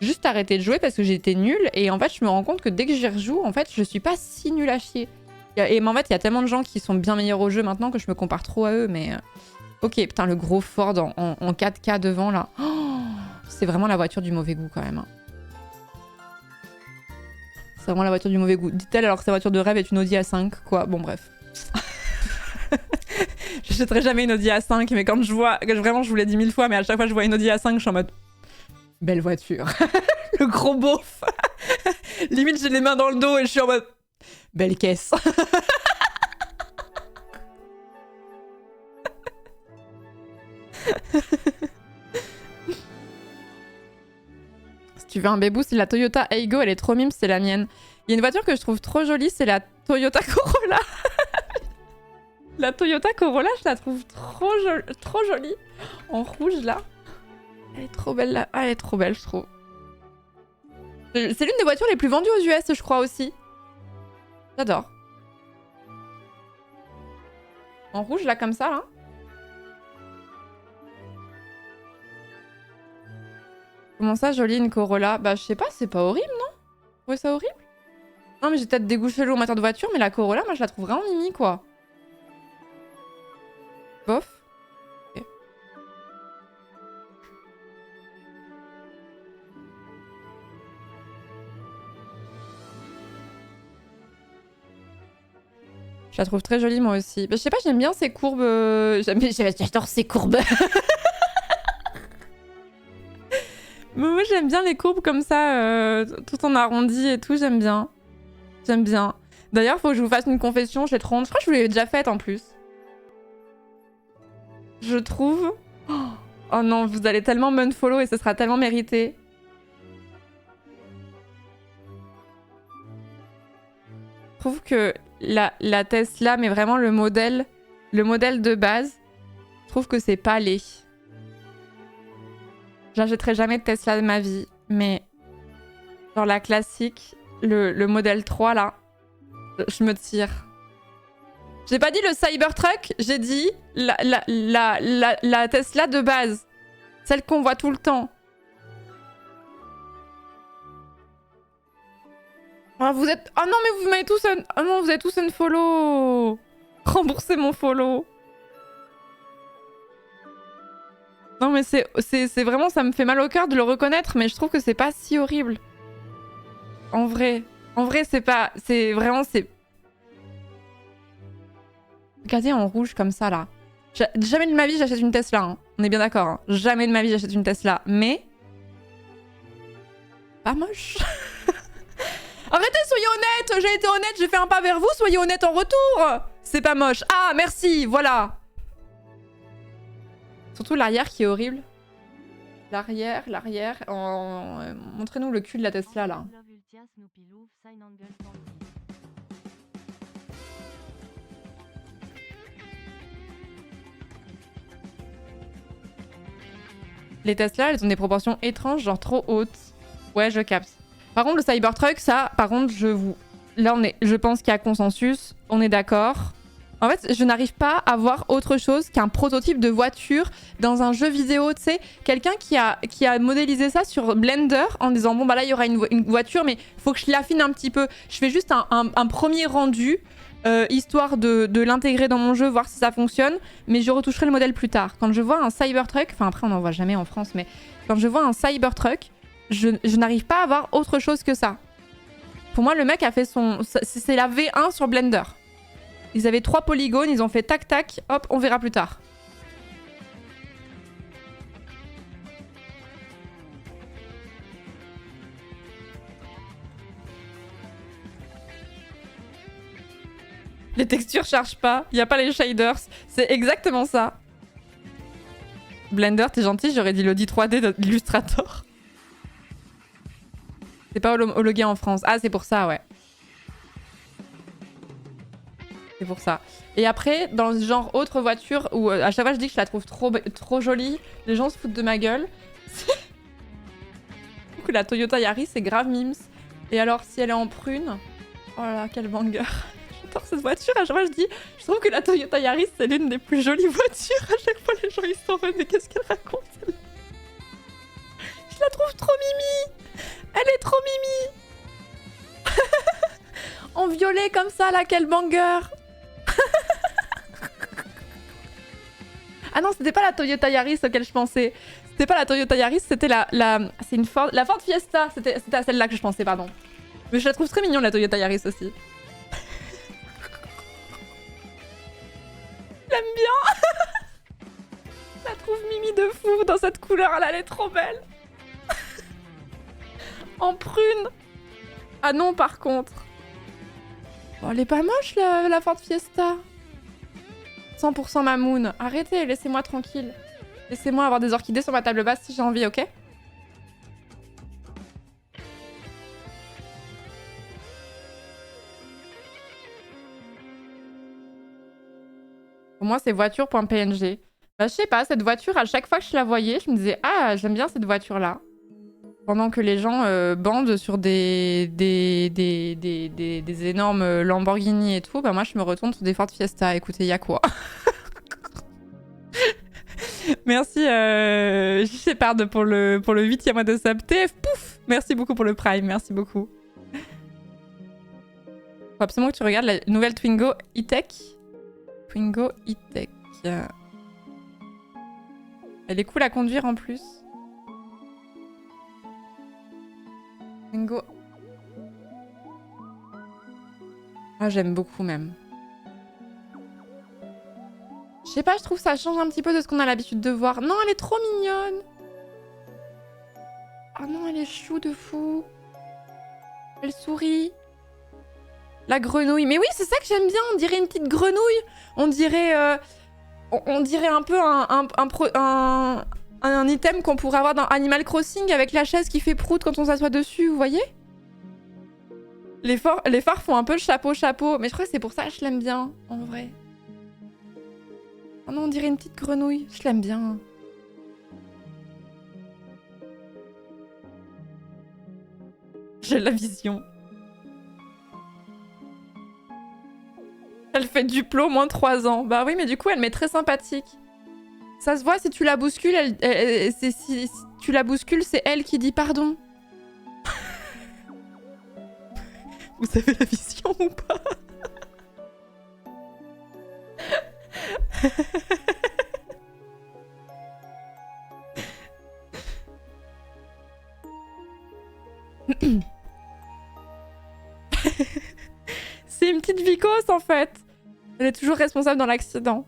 juste arrêté de jouer parce que j'étais nulle. Et en fait, je me rends compte que dès que j'y rejoue, en fait, je suis pas si nulle à chier. Et en fait, il y a tellement de gens qui sont bien meilleurs au jeu maintenant que je me compare trop à eux. Mais ok, putain, le gros Ford en 4K devant, là. Oh, c'est vraiment la voiture du mauvais goût, quand même. C'est vraiment la voiture du mauvais goût. Dit-elle alors que sa voiture de rêve est une Audi A5, quoi. Bon, bref. J'achèterai jamais une Audi A5, mais quand je vois... Vraiment, je vous l'ai dit 1000 fois, mais à chaque fois que je vois une Audi A5, je suis en mode... Belle voiture. Le gros beauf. Limite, j'ai les mains dans le dos et je suis en mode... Belle caisse. Si tu veux un bébou, c'est la Toyota Aygo, elle est trop mime, c'est la mienne. Il y a une voiture que je trouve trop jolie, c'est la Toyota Corolla. La Toyota Corolla, je la trouve trop jolie. En rouge, là. Elle est trop belle, là. Ah, elle est trop belle, je trouve. C'est l'une des voitures les plus vendues aux US, je crois, aussi. J'adore. En rouge, là, comme ça, là. Comment ça, jolie, une Corolla? Bah, je sais pas, c'est pas horrible, non? Vous trouvez ça horrible? Non, mais j'ai peut-être des goûts chelous en matière de voiture, mais la Corolla, moi, je la trouve vraiment mimi, quoi. Bof. Okay. Je la trouve très jolie, moi aussi. Bah, je sais pas, j'aime bien ces courbes. J'adore ces courbes. Moi, j'aime bien les courbes comme ça, tout en arrondi et tout, j'aime bien. J'aime bien. D'ailleurs, faut que je vous fasse une confession, je l'ai trop honte. Je crois que je vous l'ai déjà faite en plus. Je trouve... Oh non, vous allez tellement m'unfollow et ce sera tellement mérité. Je trouve que la Tesla, mais vraiment le modèle de base, je trouve que c'est pas laid. J'achèterai jamais de Tesla de ma vie, mais genre la classique, le modèle 3 là, je me tire. J'ai pas dit le Cybertruck, j'ai dit la Tesla de base. Celle qu'on voit tout le temps. Oh, vous êtes... Oh non, mais vous m'avez tous... Oh non, vous êtes tous unfollow. Remboursez mon follow. Non, mais c'est vraiment... Ça me fait mal au cœur de le reconnaître, mais je trouve que c'est pas si horrible. En vrai. En vrai, c'est pas... C'est vraiment... C'est... Regardez en rouge comme ça, là. Jamais de ma vie, j'achète une Tesla. Hein. On est bien d'accord. Hein. Jamais de ma vie, j'achète une Tesla. Mais... Pas moche. Arrêtez, soyez honnête. J'ai été honnête, j'ai fait un pas vers vous. Soyez honnête en retour. C'est pas moche. Ah, merci, voilà. Surtout l'arrière qui est horrible. L'arrière. Montrez-nous le cul de la Tesla, là. Les Tesla, elles ont des proportions étranges, genre trop hautes. Ouais, je capte. Par contre, le Cybertruck, ça, par contre, là, je pense qu'il y a consensus. On est d'accord. En fait, je n'arrive pas à voir autre chose qu'un prototype de voiture dans un jeu vidéo, tu sais. Quelqu'un qui a modélisé ça sur Blender en disant, bon, bah là, il y aura une voiture, mais il faut que je l'affine un petit peu. Je fais juste un premier rendu, histoire de l'intégrer dans mon jeu, voir si ça fonctionne. Mais je retoucherai le modèle plus tard. Quand je vois un Cybertruck, enfin après, on n'en voit jamais en France, mais quand je vois un Cybertruck, je n'arrive pas à voir autre chose que ça. Pour moi, le mec a fait c'est la V1 sur Blender. Ils avaient 3 polygones, ils ont fait tac tac, hop, on verra plus tard. Les textures chargent pas, il n'y a pas les shaders. C'est exactement ça. Blender, t'es gentil, j'aurais dit l'Audi 3D d'Illustrator. C'est pas homologué en France. Ah, c'est pour ça, ouais. C'est pour ça. Et après, dans ce genre autre voiture, où à chaque fois je dis que je la trouve trop jolie, les gens se foutent de ma gueule. Du coup, la Toyota Yaris, c'est grave mimes. Et alors, si elle est en prune... Oh là là, quel banger. J'adore cette voiture. À chaque fois, je trouve que la Toyota Yaris, c'est l'une des plus jolies voitures. À chaque fois, les gens, ils sont en mode, mais qu'est-ce qu'elle raconte, celle-là? Je la trouve trop mimi. Elle est trop mimi. En violet comme ça, là, quel banger. Ah non, c'était pas la Toyota Yaris auquel je pensais. C'était pas la Toyota Yaris, c'était la Ford Fiesta. C'était à celle-là que je pensais, pardon. Mais je la trouve très mignonne, la Toyota Yaris aussi. J'aime bien. Je la trouve mimi de fou dans cette couleur, elle est trop belle. En prune. Ah non, par contre. Oh, elle est pas moche, la Ford Fiesta. 100% Mamoun. Arrêtez, laissez-moi tranquille. Laissez-moi avoir des orchidées sur ma table basse si j'ai envie, ok? Pour moi, c'est voiture.png. Bah, je sais pas, cette voiture, à chaque fois que je la voyais, je me disais « Ah, j'aime bien cette voiture-là ». Pendant que les gens bandent sur des énormes Lamborghini et tout, bah moi, je me retourne sur des Ford Fiesta. Écoutez, y a quoi? Merci Shepard pour le 8e mois de sub. TF, pouf! Merci beaucoup pour le Prime, merci beaucoup. Faut absolument que tu regardes la nouvelle Twingo E-Tech. Twingo E-Tech. Elle est cool à conduire en plus. Twingo. Ah, j'aime beaucoup même. Je sais pas, je trouve que ça change un petit peu de ce qu'on a l'habitude de voir. Non, elle est trop mignonne. Ah non, elle est chou de fou. Elle sourit. La grenouille. Mais oui, c'est ça que j'aime bien. On dirait une petite grenouille. On dirait un peu un item qu'on pourrait avoir dans Animal Crossing avec la chaise qui fait prout quand on s'assoit dessus, vous voyez? Les phares font un peu le chapeau. Mais je crois que c'est pour ça que je l'aime bien, en vrai. Oh non, on dirait une petite grenouille. Je l'aime bien. J'ai la vision. Elle fait Duplo, moins 3 ans. Bah oui, mais du coup, elle m'est très sympathique. Ça se voit, si tu la bouscules, si tu la bouscules, c'est elle qui dit pardon. Vous avez la vision ou pas? C'est une petite vicose en fait. Elle est toujours responsable dans l'accident.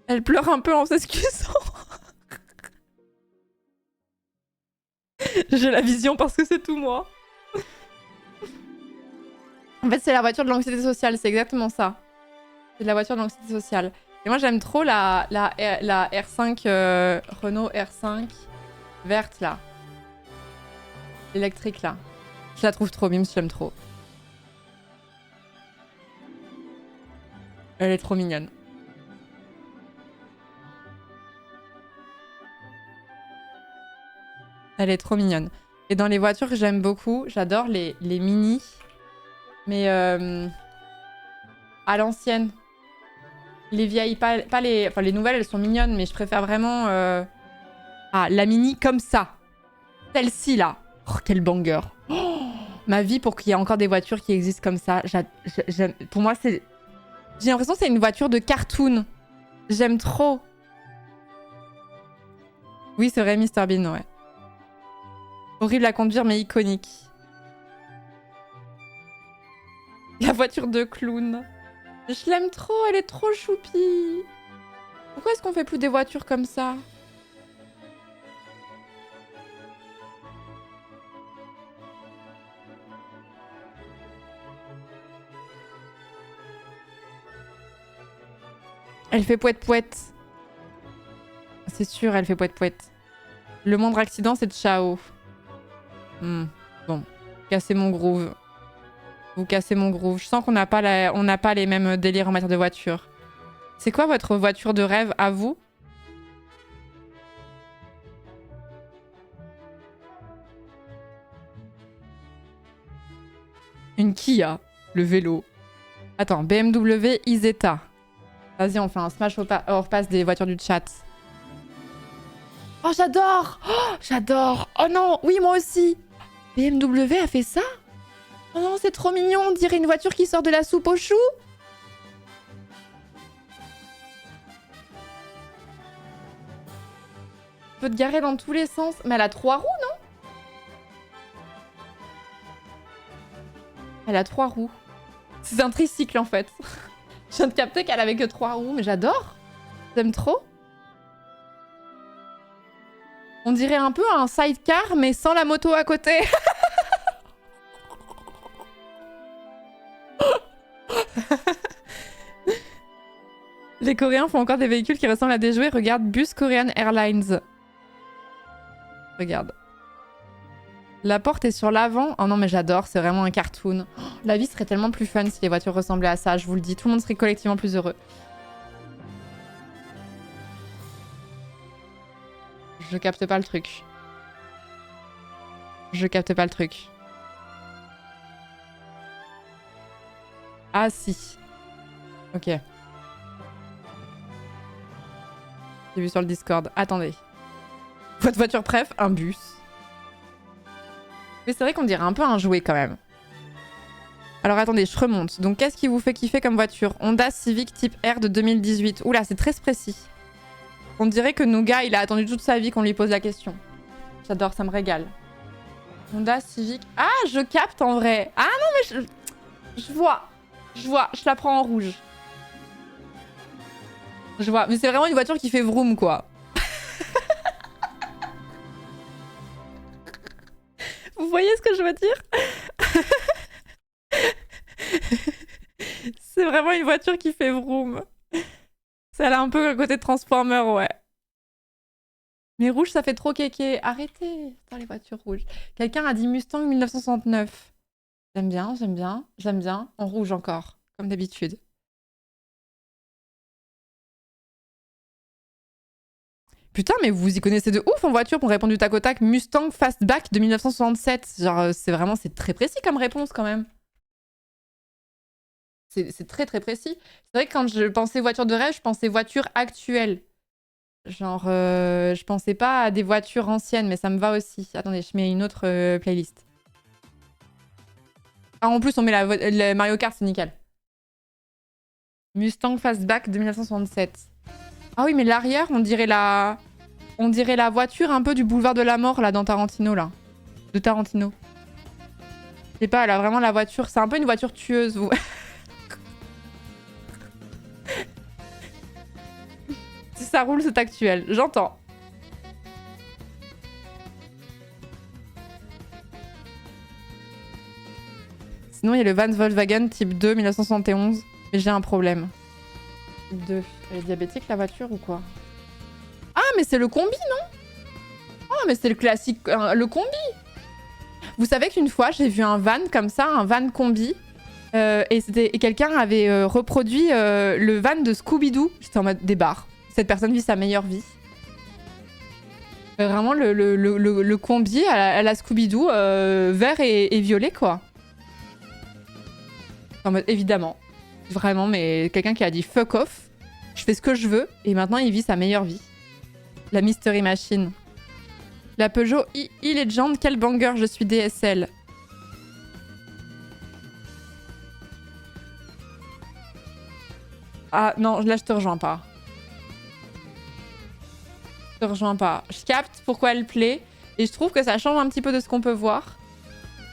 Elle pleure un peu en s'excusant. J'ai la vision parce que c'est tout moi. En fait, c'est la voiture de l'anxiété sociale, c'est exactement ça. C'est la voiture de l'anxiété sociale. Et moi, j'aime trop la R5, Renault R5 verte là. Électrique là. Je la trouve trop mime, je l'aime trop. Elle est trop mignonne. Elle est trop mignonne. Et dans les voitures que j'aime beaucoup, j'adore les mini. Mais à l'ancienne. Les vieilles, pas les... Enfin, les nouvelles, elles sont mignonnes, mais je préfère vraiment... Ah, la mini comme ça. Celle-ci, là. Oh, quel banger. Oh, ma vie pour qu'il y ait encore des voitures qui existent comme ça. Pour moi, c'est... J'ai l'impression que c'est une voiture de cartoon. J'aime trop. Oui, c'est vrai, Mr Bean, ouais. Horrible à conduire, mais iconique. La voiture de clown. Je l'aime trop, elle est trop choupie. Pourquoi est-ce qu'on fait plus des voitures comme ça? Elle fait poète-poète. C'est sûr, elle fait poète-poète. Le moindre accident, c'est ciao. Bon, cassez mon groove. Vous cassez mon groove. Je sens qu'on n'a pas, les mêmes délires en matière de voiture. C'est quoi votre voiture de rêve à vous? Une Kia, le vélo. Attends, BMW Isetta. Vas-y, on fait un smash au repasse des voitures du chat. Oh, j'adore! Oh, j'adore! Oh non! Oui, moi aussi! BMW a fait ça? Oh non, c'est trop mignon, on dirait une voiture qui sort de la soupe aux choux. On peut te garer dans tous les sens. Mais elle a 3 roues, non? Elle a 3 roues. C'est un tricycle, en fait. Je viens de capter qu'elle avait que 3 roues, mais j'adore. J'aime trop. On dirait un peu un sidecar, mais sans la moto à côté. Les Coréens font encore des véhicules qui ressemblent à des jouets. Regarde, Bus Korean Airlines. Regarde. La porte est sur l'avant. Oh non, mais j'adore, c'est vraiment un cartoon. Oh, la vie serait tellement plus fun si les voitures ressemblaient à ça, je vous le dis. Tout le monde serait collectivement plus heureux. Je capte pas le truc. Je capte pas le truc. Ah si. Ok. J'ai vu sur le Discord. Attendez. Votre voiture préf, un bus. Mais c'est vrai qu'on dirait un peu un jouet quand même. Alors attendez, je remonte. Donc qu'est-ce qui vous fait kiffer comme voiture? Honda Civic Type R de 2018. Oula, c'est très précis. On dirait que Nougat, il a attendu toute sa vie qu'on lui pose la question. J'adore, ça me régale. Honda Civic... Ah, je capte en vrai. Ah non, mais je vois. Je vois, je la prends en rouge. Je vois, mais c'est vraiment une voiture qui fait vroom, quoi. Vous voyez ce que je veux dire? C'est vraiment une voiture qui fait vroom. Ça a un peu le côté Transformer, ouais. Mais rouge, ça fait trop kéké. Arrêtez. Putain, les voitures rouges. Quelqu'un a dit Mustang 1969. J'aime bien, j'aime bien, j'aime bien. En rouge encore, comme d'habitude. Putain, mais vous y connaissez de ouf en voiture pour répondre du tac au tac. Mustang Fastback de 1967. Genre, c'est vraiment, c'est très précis comme réponse quand même. C'est très très précis. C'est vrai que quand je pensais voiture de rêve, je pensais voiture actuelle. Genre, je pensais pas à des voitures anciennes, mais ça me va aussi. Attendez, je mets une autre playlist. Ah, en plus, on met la Mario Kart, c'est nickel. Mustang Fastback de 1967. Ah oui, mais l'arrière, on dirait la voiture un peu du boulevard de la mort, là, dans Tarantino, là. De Tarantino. Je sais pas, elle a vraiment la voiture... C'est un peu une voiture tueuse, vous. Si ça roule, c'est actuel. J'entends. Sinon, il y a le Van Volkswagen type 2 1971. Mais j'ai un problème. Type 2. Elle est diabétique, la voiture, ou quoi? Ah, mais c'est le combi, non? Ah, mais c'est le classique... le combi. Vous savez qu'une fois, j'ai vu un van comme ça, un van combi. Et quelqu'un avait reproduit le van de Scooby-Doo. J'étais en mode des barres. Cette personne vit sa meilleure vie. Vraiment, le combi à la Scooby-Doo, vert et violet, quoi. En mode, évidemment. Vraiment, mais quelqu'un qui a dit fuck off. Je fais ce que je veux. Et maintenant, il vit sa meilleure vie. La Mystery Machine. La Peugeot e-Legend, quel banger, je suis DSL. Ah non, là je te rejoins pas. Je te rejoins pas. Je capte pourquoi elle plaît. Et je trouve que ça change un petit peu de ce qu'on peut voir.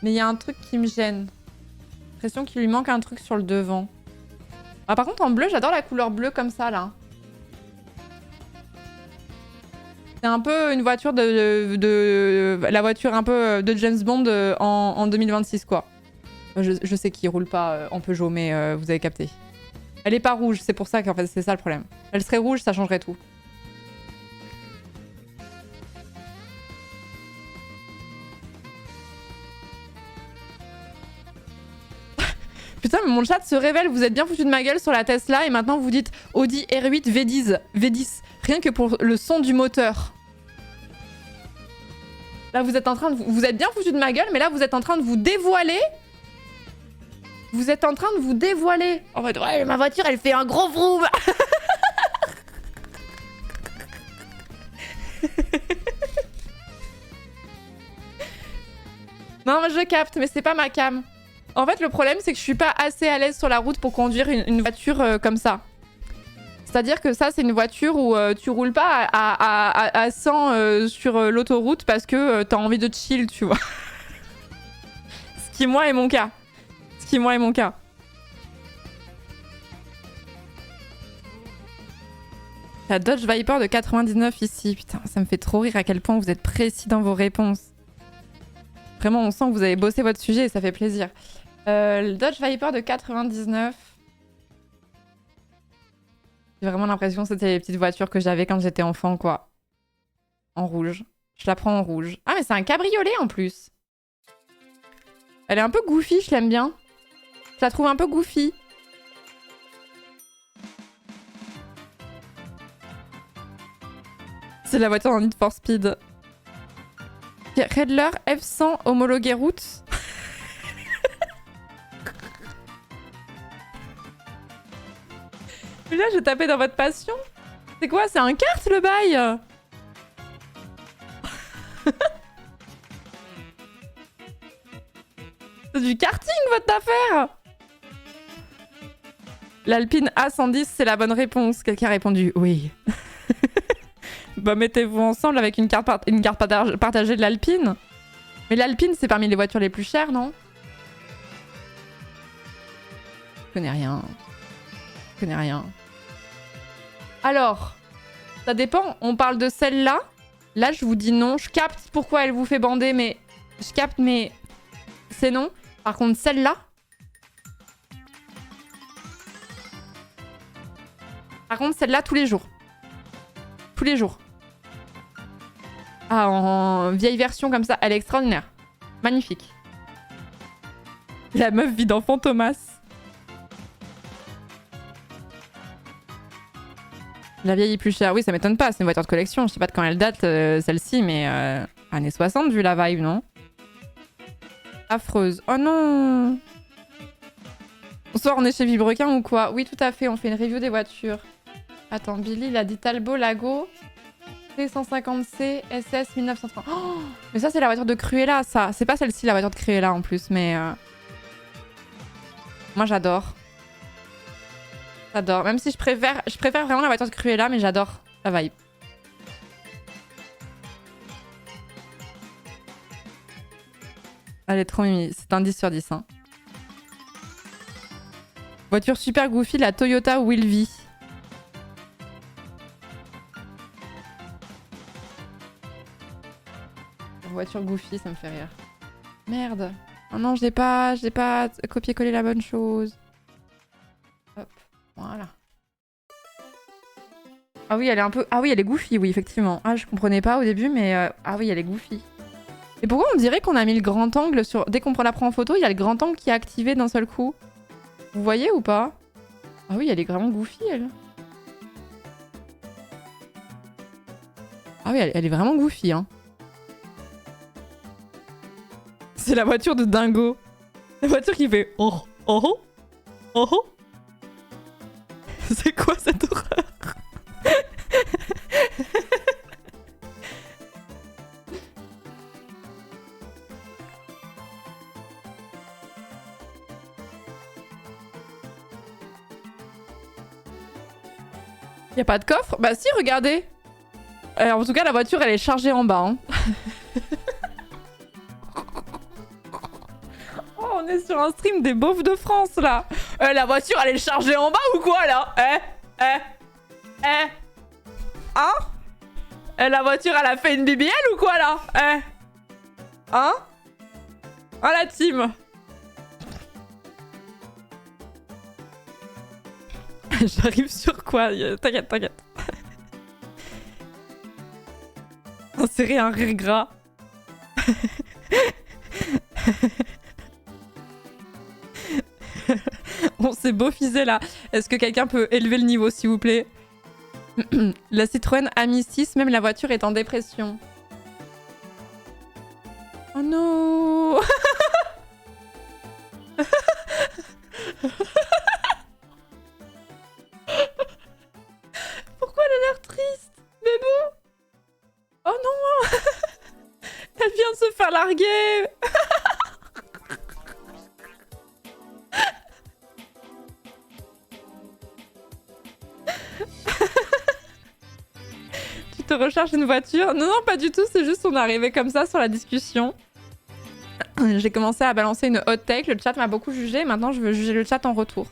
Mais il y a un truc qui me gêne. J'ai l'impression qu'il lui manque un truc sur le devant. Ah, par contre en bleu, j'adore la couleur bleue comme ça là. C'est un peu une voiture la voiture un peu de James Bond en 2026 quoi. Je sais qu'il roule pas en Peugeot, mais vous avez capté. Elle est pas rouge, c'est pour ça qu'en fait c'est ça le problème. Elle serait rouge, ça changerait tout. Putain, mais mon chat se révèle, vous êtes bien foutu de ma gueule sur la Tesla et maintenant vous dites Audi R8 V10. Rien que pour le son du moteur. Là, vous êtes en train de... Vous êtes bien foutu de ma gueule, mais là, vous êtes en train de vous dévoiler. Vous êtes en train de vous dévoiler. En fait, ouais, ma voiture, elle fait un gros vroom. Non, mais je capte, mais c'est pas ma cam. En fait, le problème, c'est que je suis pas assez à l'aise sur la route pour conduire une voiture comme ça. C'est-à-dire que ça, c'est une voiture où tu roules pas à 100 sur l'autoroute parce que t'as envie de chill, tu vois. Ce qui, moi, est mon cas. Ce qui, moi, est mon cas. La Dodge Viper de 99 ici. Putain, ça me fait trop rire à quel point vous êtes précis dans vos réponses. Vraiment, on sent que vous avez bossé votre sujet et ça fait plaisir. Le Dodge Viper de 99. J'ai vraiment l'impression que c'était les petites voitures que j'avais quand j'étais enfant, quoi. En rouge. Je la prends en rouge. Ah, mais c'est un cabriolet en plus. Elle est un peu goofy, je l'aime bien. Je la trouve un peu goofy. C'est la voiture dans Need for Speed. Redler F100 homologué route. Là, je tapais dans votre passion. C'est quoi? C'est un kart le bail? C'est du karting votre affaire? L'Alpine A110, c'est la bonne réponse. Quelqu'un a répondu oui. Bah mettez-vous ensemble avec une carte partagée de l'Alpine. Mais l'Alpine, c'est parmi les voitures les plus chères, non? Je connais rien. Je connais rien. Alors, ça dépend. On parle de celle-là. Là, je vous dis non. Je capte pourquoi elle vous fait bander, mais... Je capte, mais... C'est non. Par contre, celle-là... Par contre, celle-là, tous les jours. Tous les jours. Ah, en vieille version comme ça, elle est extraordinaire. Magnifique. La meuf vit dans Fantomas. La vieille est plus chère. Oui, ça m'étonne pas, c'est une voiture de collection. Je sais pas de quand elle date, celle-ci, mais... années 60, vu la vibe, non? Affreuse. Oh non! Bonsoir, on est chez Vibrequin ou quoi? Oui, tout à fait, on fait une review des voitures. Attends, Billy, il a dit Talbot, Lago... C150C, SS 1930. Oh, mais ça, c'est la voiture de Cruella, ça. C'est pas celle-ci, la voiture de Cruella, en plus, mais... Moi, j'adore. J'adore. Même si je préfère vraiment la voiture de Cruella, mais j'adore la vibe. Elle est trop mimi. C'est un 10 sur 10. Hein. Voiture super goofy, la Toyota Wilvy. Voiture goofy, ça me fait rire. Merde. Oh non, je n'ai pas copié-collé la bonne chose. Hop, voilà. Ah oui, elle est un peu... Ah oui, elle est goofy, oui, effectivement. Ah, je comprenais pas au début, mais... Ah oui, elle est goofy. Et pourquoi on dirait qu'on a mis le grand angle sur... Dès qu'on la prend en photo, il y a le grand angle qui est activé d'un seul coup. Vous voyez ou pas? Ah oui, elle est vraiment goofy, elle. Ah oui, elle est vraiment goofy, hein. C'est la voiture de Dingo. La voiture qui fait oh oh oh oh. C'est quoi cette horreur? Y a pas de coffre? Bah si, regardez. En tout cas, la voiture, elle est chargée en bas. Hein. On est sur un stream des beaufs de France, là. La voiture, elle est chargée en bas ou quoi, là? Hein? La voiture, elle a fait une BBL ou quoi, là? Hein? Ah, la team. J'arrive sur quoi? T'inquiète, t'inquiète. Insérer un rire gras. On s'est beaufisé là. Est-ce que quelqu'un peut élever le niveau, s'il vous plaît? La Citroën Ami 6, même la voiture est en dépression. Oh non. Pourquoi elle a l'air triste? Mais bon. Oh non. Elle vient de se faire larguer. te recherche une voiture. Non, non, pas du tout. C'est juste on est arrivé comme ça sur la discussion. J'ai commencé à balancer une hot take. Le chat m'a beaucoup jugé. Maintenant, je veux juger le chat en retour.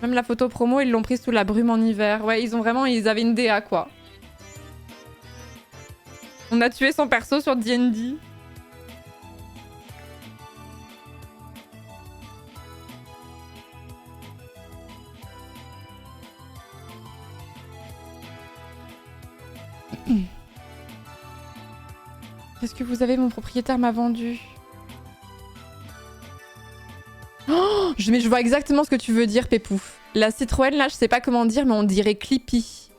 Même la photo promo, ils l'ont prise sous la brume en hiver. Ouais, ils avaient une DA, quoi. On a tué son perso sur D&D. Qu'est-ce que vous avez? Mon propriétaire m'a vendu. Oh, mais je vois exactement ce que tu veux dire, Pépouf. La Citroën, là, je sais pas comment dire, mais on dirait Clippy.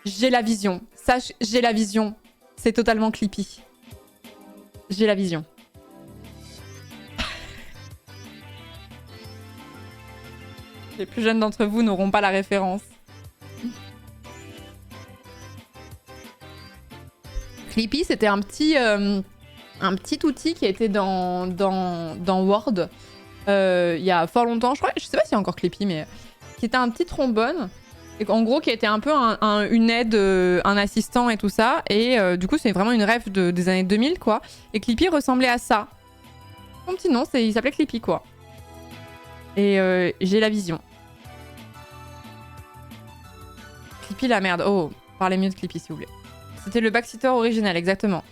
J'ai la vision. Sache, j'ai la vision. C'est totalement Clippy. J'ai la vision. Les plus jeunes d'entre vous n'auront pas la référence. Clippy, c'était un petit outil qui était dans Word il y a fort longtemps. Je sais pas s'il y a encore Clippy, mais qui était un petit trombone. Et en gros, qui était un peu une aide, un assistant et tout ça. Et du coup, c'est vraiment une rêve des années 2000, quoi. Et Clippy ressemblait à ça. Son petit nom, il s'appelait Clippy, quoi. Et j'ai la vision. Clippy la merde. Oh, parlez mieux de Clippy, s'il vous plaît. C'était le backseater original, exactement.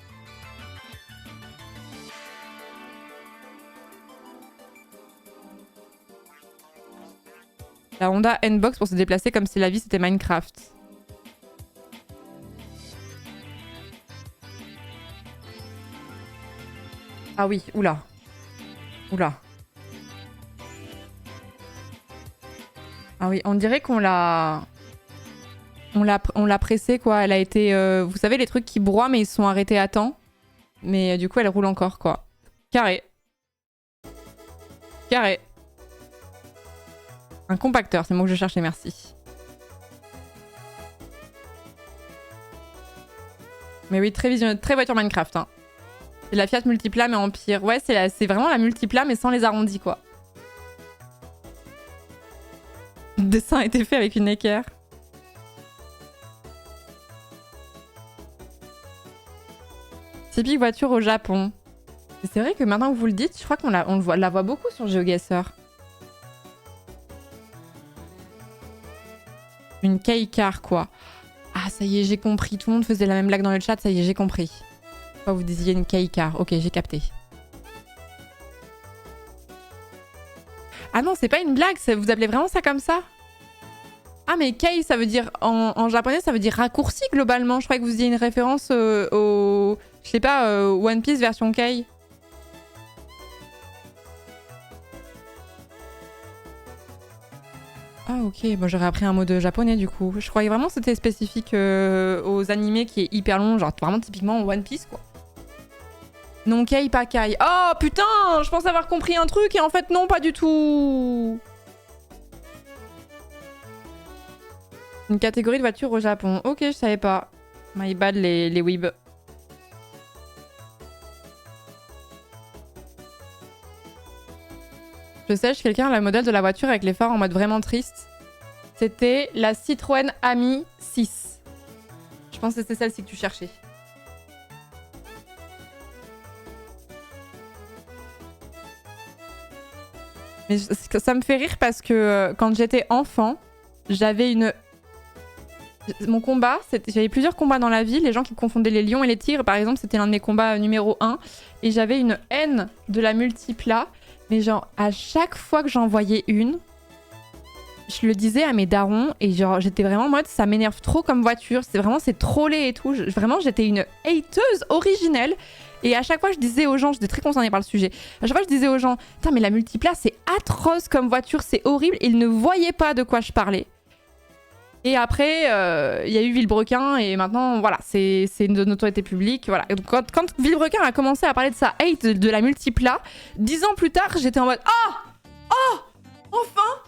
La Honda N-Box pour se déplacer comme si la vie c'était Minecraft. Ah oui, oula. Oula. Ah oui, on dirait qu'on l'a... On l'a pressée, quoi. Elle a été... vous savez, les trucs qui broient, mais ils se sont arrêtés à temps. Mais du coup, elle roule encore, quoi. Carré. Carré. Un compacteur, c'est le mot que je cherchais, merci. Mais oui, très voiture Minecraft. Hein. C'est la Fiat Multipla, mais en pire. Ouais, c'est vraiment la Multipla, mais sans les arrondis, quoi. Le dessin a été fait avec une équerre. Typique voiture au Japon. C'est vrai que maintenant que vous le dites, je crois qu'on la voit beaucoup sur GeoGuessr. Une K-car, quoi. Ah, ça y est, j'ai compris. Tout le monde faisait la même blague dans le chat, ça y est, j'ai compris. Pourquoi vous disiez une K-car? Ok, j'ai capté. Ah non, c'est pas une blague, vous appelez vraiment ça comme ça? Ah, mais Kei, ça veut dire... En japonais, ça veut dire raccourci, globalement. Je croyais que vous faisiez une référence au... Je sais pas, One Piece version Kei. Ah, ok. Bon, j'aurais appris un mot de japonais, du coup. Je croyais vraiment que c'était spécifique aux animés qui est hyper long. Genre, vraiment, typiquement One Piece, quoi. Non, Kei, pas Kai. Oh, putain! Je pense avoir compris un truc et en fait, non, pas du tout. Une catégorie de voiture au Japon. Ok, je savais pas. My bad, les weebs. Je sais, quelqu'un a le modèle de la voiture avec les phares en mode vraiment triste. C'était la Citroën Ami 6. Je pense que c'était celle-ci que tu cherchais. Mais ça me fait rire parce que quand j'étais enfant, j'avais une... Mon combat, j'avais plusieurs combats dans la vie. Les gens qui confondaient les lions et les tigres, par exemple, c'était l'un de mes combats numéro 1. Et j'avais une haine de la multipla. Mais genre, à chaque fois que j'en voyais une, je le disais à mes darons. Et genre, j'étais vraiment en mode, ça m'énerve trop comme voiture. C'est trop laid et tout. Vraiment, j'étais une hateuse originelle. Et à chaque fois, je disais aux gens, j'étais très concernée par le sujet. À chaque fois, je disais aux gens, putain, mais la multipla, c'est atroce comme voiture, c'est horrible. Ils ne voyaient pas de quoi je parlais. Et après, il y a eu Villebrequin et maintenant, voilà, c'est de notoriété publique. Voilà. Quand Villebrequin a commencé à parler de sa hate de la multipla, 10 ans plus tard, j'étais en mode « Ah, oh, enfin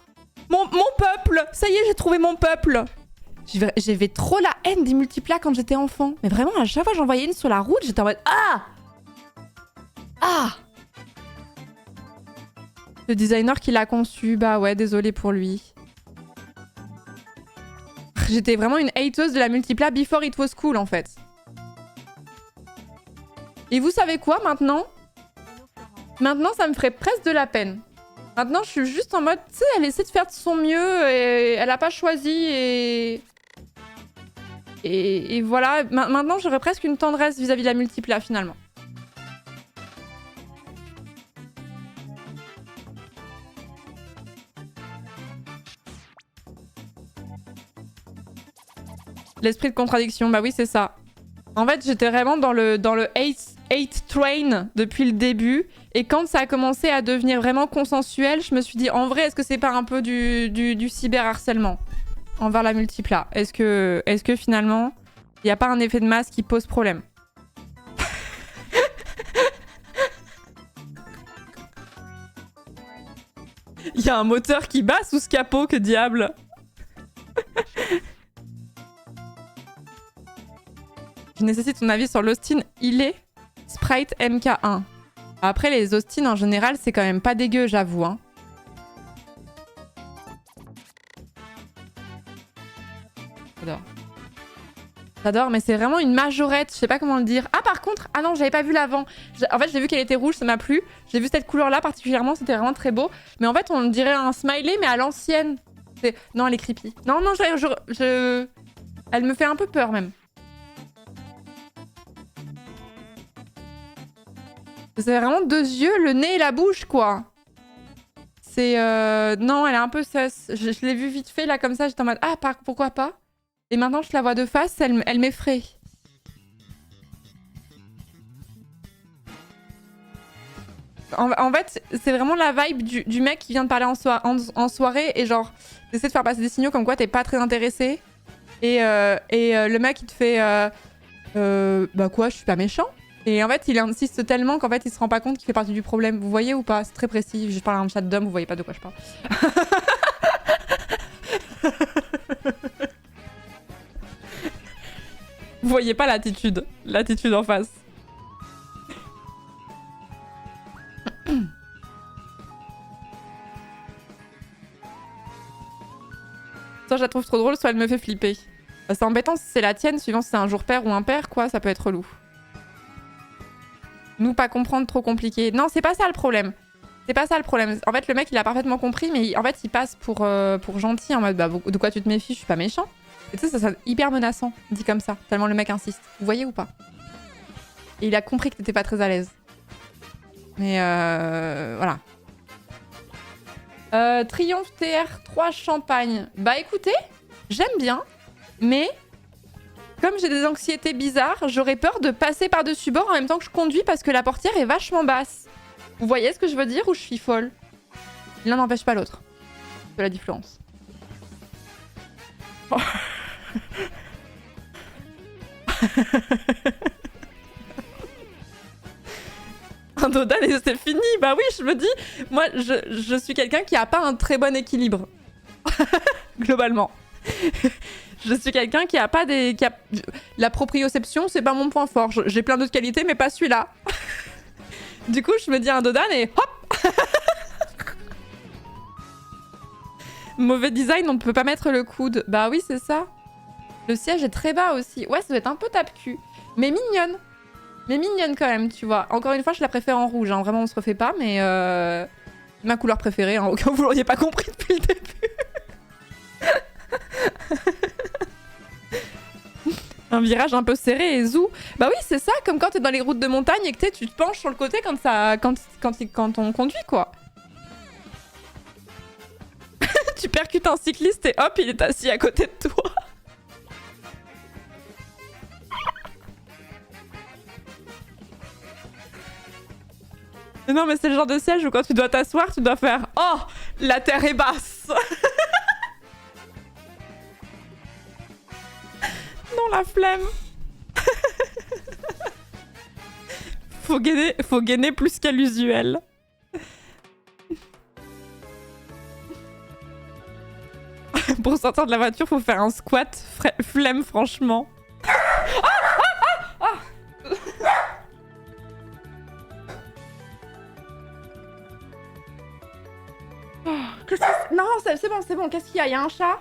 mon peuple. Ça y est, j'ai trouvé mon peuple !» J'avais trop la haine des multiplas quand j'étais enfant. Mais vraiment, à chaque fois que j'en voyais une sur la route, j'étais en mode « Ah, ah !» Le designer qui l'a conçu, bah ouais, désolé pour lui. J'étais vraiment une hateuse de la multipla before it was cool en fait. Et vous savez quoi maintenant? Maintenant ça me ferait presque de la peine. Maintenant je suis juste en mode, tu sais, elle essaie de faire de son mieux et elle a pas choisi et voilà. Maintenant j'aurais presque une tendresse vis-à-vis de la multipla finalement. L'esprit de contradiction, bah oui c'est ça. En fait j'étais vraiment dans le hate train depuis le début. Et quand ça a commencé à devenir vraiment consensuel, je me suis dit en vrai est-ce que c'est pas un peu du cyberharcèlement envers la multipla? Est-ce que finalement il n'y a pas un effet de masse qui pose problème? Il y a un moteur qui bat sous ce capot, que diable. Je nécessite ton avis sur l'Austin Ilé Sprite MK1. Après, les Austin en général, c'est quand même pas dégueu, j'avoue. Hein. J'adore. J'adore, mais c'est vraiment une majorette, je sais pas comment le dire. Ah, par contre, ah non, j'avais pas vu l'avant. En fait, j'ai vu qu'elle était rouge, ça m'a plu. J'ai vu cette couleur-là particulièrement, c'était vraiment très beau. Mais en fait, on dirait un smiley, mais à l'ancienne. Non, elle est creepy. Non, non, elle me fait un peu peur, même. C'est vraiment 2 yeux, le nez et la bouche, quoi. C'est... Non, elle est un peu sus. Je l'ai vue vite fait, là, comme ça, j'étais en mode... Ah, pourquoi pas? Et maintenant, je la vois de face, elle m'effraie. En fait, c'est vraiment la vibe du mec qui vient de parler en soirée et genre, t'essaies de faire passer des signaux comme quoi t'es pas très intéressé. Et le mec, il te fait... bah quoi, je suis pas méchant. Et en fait, il insiste tellement qu'en fait, il se rend pas compte qu'il fait partie du problème. Vous voyez ou pas? C'est très précis. Je parle à un chat d'homme, vous voyez pas de quoi je parle. Vous voyez pas l'attitude en face. Soit je la trouve trop drôle, soit elle me fait flipper. C'est embêtant si c'est la tienne, suivant si c'est un jour pair ou un père, quoi, ça peut être relou. Nous, pas comprendre, trop compliqué. Non, c'est pas ça le problème. C'est pas ça le problème. En fait, le mec, il a parfaitement compris, mais en fait, il passe pour gentil, en mode, bah, de quoi tu te méfies, je suis pas méchant. Et tu sais, ça hyper menaçant, dit comme ça, tellement le mec insiste. Vous voyez ou pas? Et il a compris que t'étais pas très à l'aise. Mais voilà. Triomphe TR3 Champagne. Bah écoutez, j'aime bien, mais comme j'ai des anxiétés bizarres, j'aurais peur de passer par-dessus bord en même temps que je conduis parce que la portière est vachement basse. Vous voyez ce que je veux dire ou je suis folle? L'un n'empêche pas l'autre. Cela dit Florence. Oh. Un dodan et c'est fini. Bah oui, je me dis, moi, je suis quelqu'un qui a pas un très bon équilibre. Globalement. Je suis quelqu'un qui a pas des... La proprioception, c'est pas mon point fort. J'ai plein d'autres qualités, mais pas celui-là. Du coup, je me dis un dodan et hop. Mauvais design, on ne peut pas mettre le coude. Bah oui, c'est ça. Le siège est très bas aussi. Ouais, ça doit être un peu tape-cul. Mais mignonne. Mais mignonne quand même, tu vois. Encore une fois, je la préfère en rouge. Hein. Vraiment, on se refait pas, mais... ma couleur préférée, hein, au cas où vous l'auriez pas compris depuis le début. Un virage un peu serré et zou. Bah oui, c'est ça, comme quand t'es dans les routes de montagne et que tu te penches sur le côté quand on conduit, quoi. Tu percutes un cycliste et hop, il est assis à côté de toi. Mais non, mais c'est le genre de siège où quand tu dois t'asseoir, tu dois faire « Oh, la terre est basse !» Non, la flemme. Faut gainer plus qu'à l'usuel. Pour sortir de la voiture, faut faire un squat. Flemme, franchement. Non, c'est bon. Qu'est-ce qu'il y a? Il y a un chat?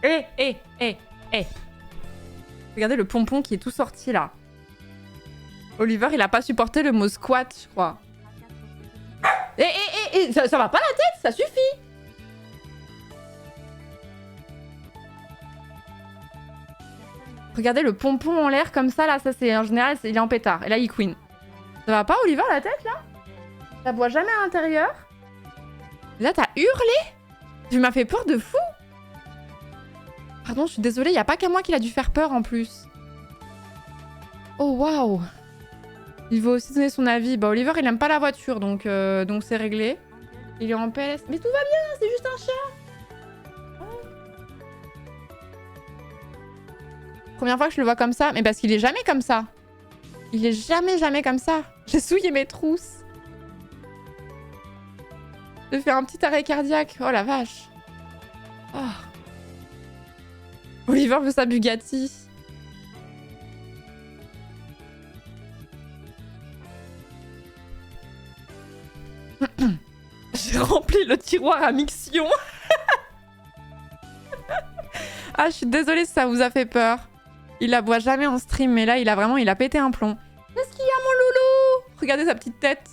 Eh. Regardez le pompon qui est tout sorti là. Oliver, il a pas supporté le mot squat, je crois. Ça va pas la tête, ça suffit. Regardez le pompon en l'air comme ça là, ça c'est en général, il est en pétard. Et là il queen. Ça va pas Oliver la tête là? Ça boit jamais à l'intérieur? Là t'as hurlé? Tu m'as fait peur de fou. Pardon, je suis désolée, y a pas qu'à moi qu'il a dû faire peur en plus. Oh waouh. Il veut aussi donner son avis. Bah Oliver il aime pas la voiture donc c'est réglé. Il est en PLS. Mais tout va bien, c'est juste un chat. Première fois que je le vois comme ça, mais parce qu'il est jamais comme ça. Il est jamais comme ça. J'ai souillé mes trousses. Je fais un petit arrêt cardiaque. Oh la vache. Oh. Oliver veut sa Bugatti. J'ai rempli le tiroir à mixion. Ah, je suis désolée si ça vous a fait peur. Il la boit jamais en stream, mais là, il a pété un plomb. Qu'est-ce qu'il y a, mon loulou? Regardez sa petite tête.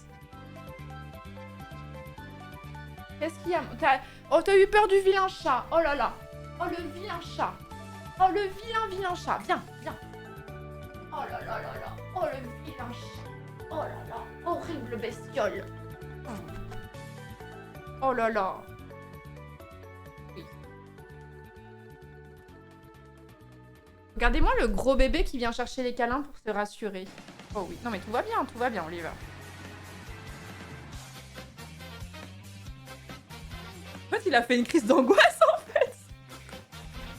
Qu'est-ce qu'il y a? Oh, t'as eu peur du vilain chat. Oh là là. Oh, le vilain chat. Oh, le vilain chat. Viens. Oh là là là là. Oh, le vilain chat. Oh là là. Horrible bestiole. Oh là là. Oui. Regardez-moi le gros bébé qui vient chercher les câlins pour se rassurer. Oh oui. Non mais tout va bien, Oliver. En fait, il a fait une crise d'angoisse, en fait.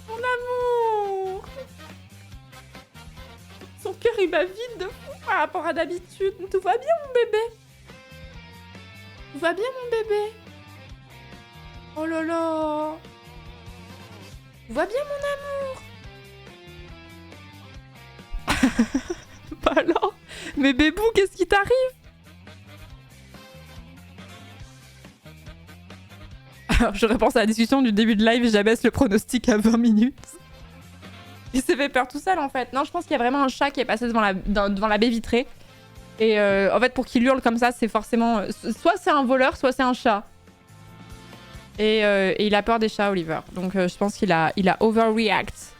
Mon amour. Son cœur, il bat vite de fou par rapport à d'habitude. Tout va bien, mon bébé. Tout va bien, mon bébé. Oh là là. Tout va bien, mon amour. Bah alors. Mais bébou, qu'est-ce qui t'arrive? Alors, je repense à la discussion du début de live, j'abaisse le pronostic à 20 minutes. Il s'est fait peur tout seul, en fait. Non, je pense qu'il y a vraiment un chat qui est passé devant la baie vitrée. Et en fait, pour qu'il hurle comme ça, c'est forcément... soit c'est un voleur, soit c'est un chat. Et il a peur des chats, Oliver. Donc je pense qu'il a overreact.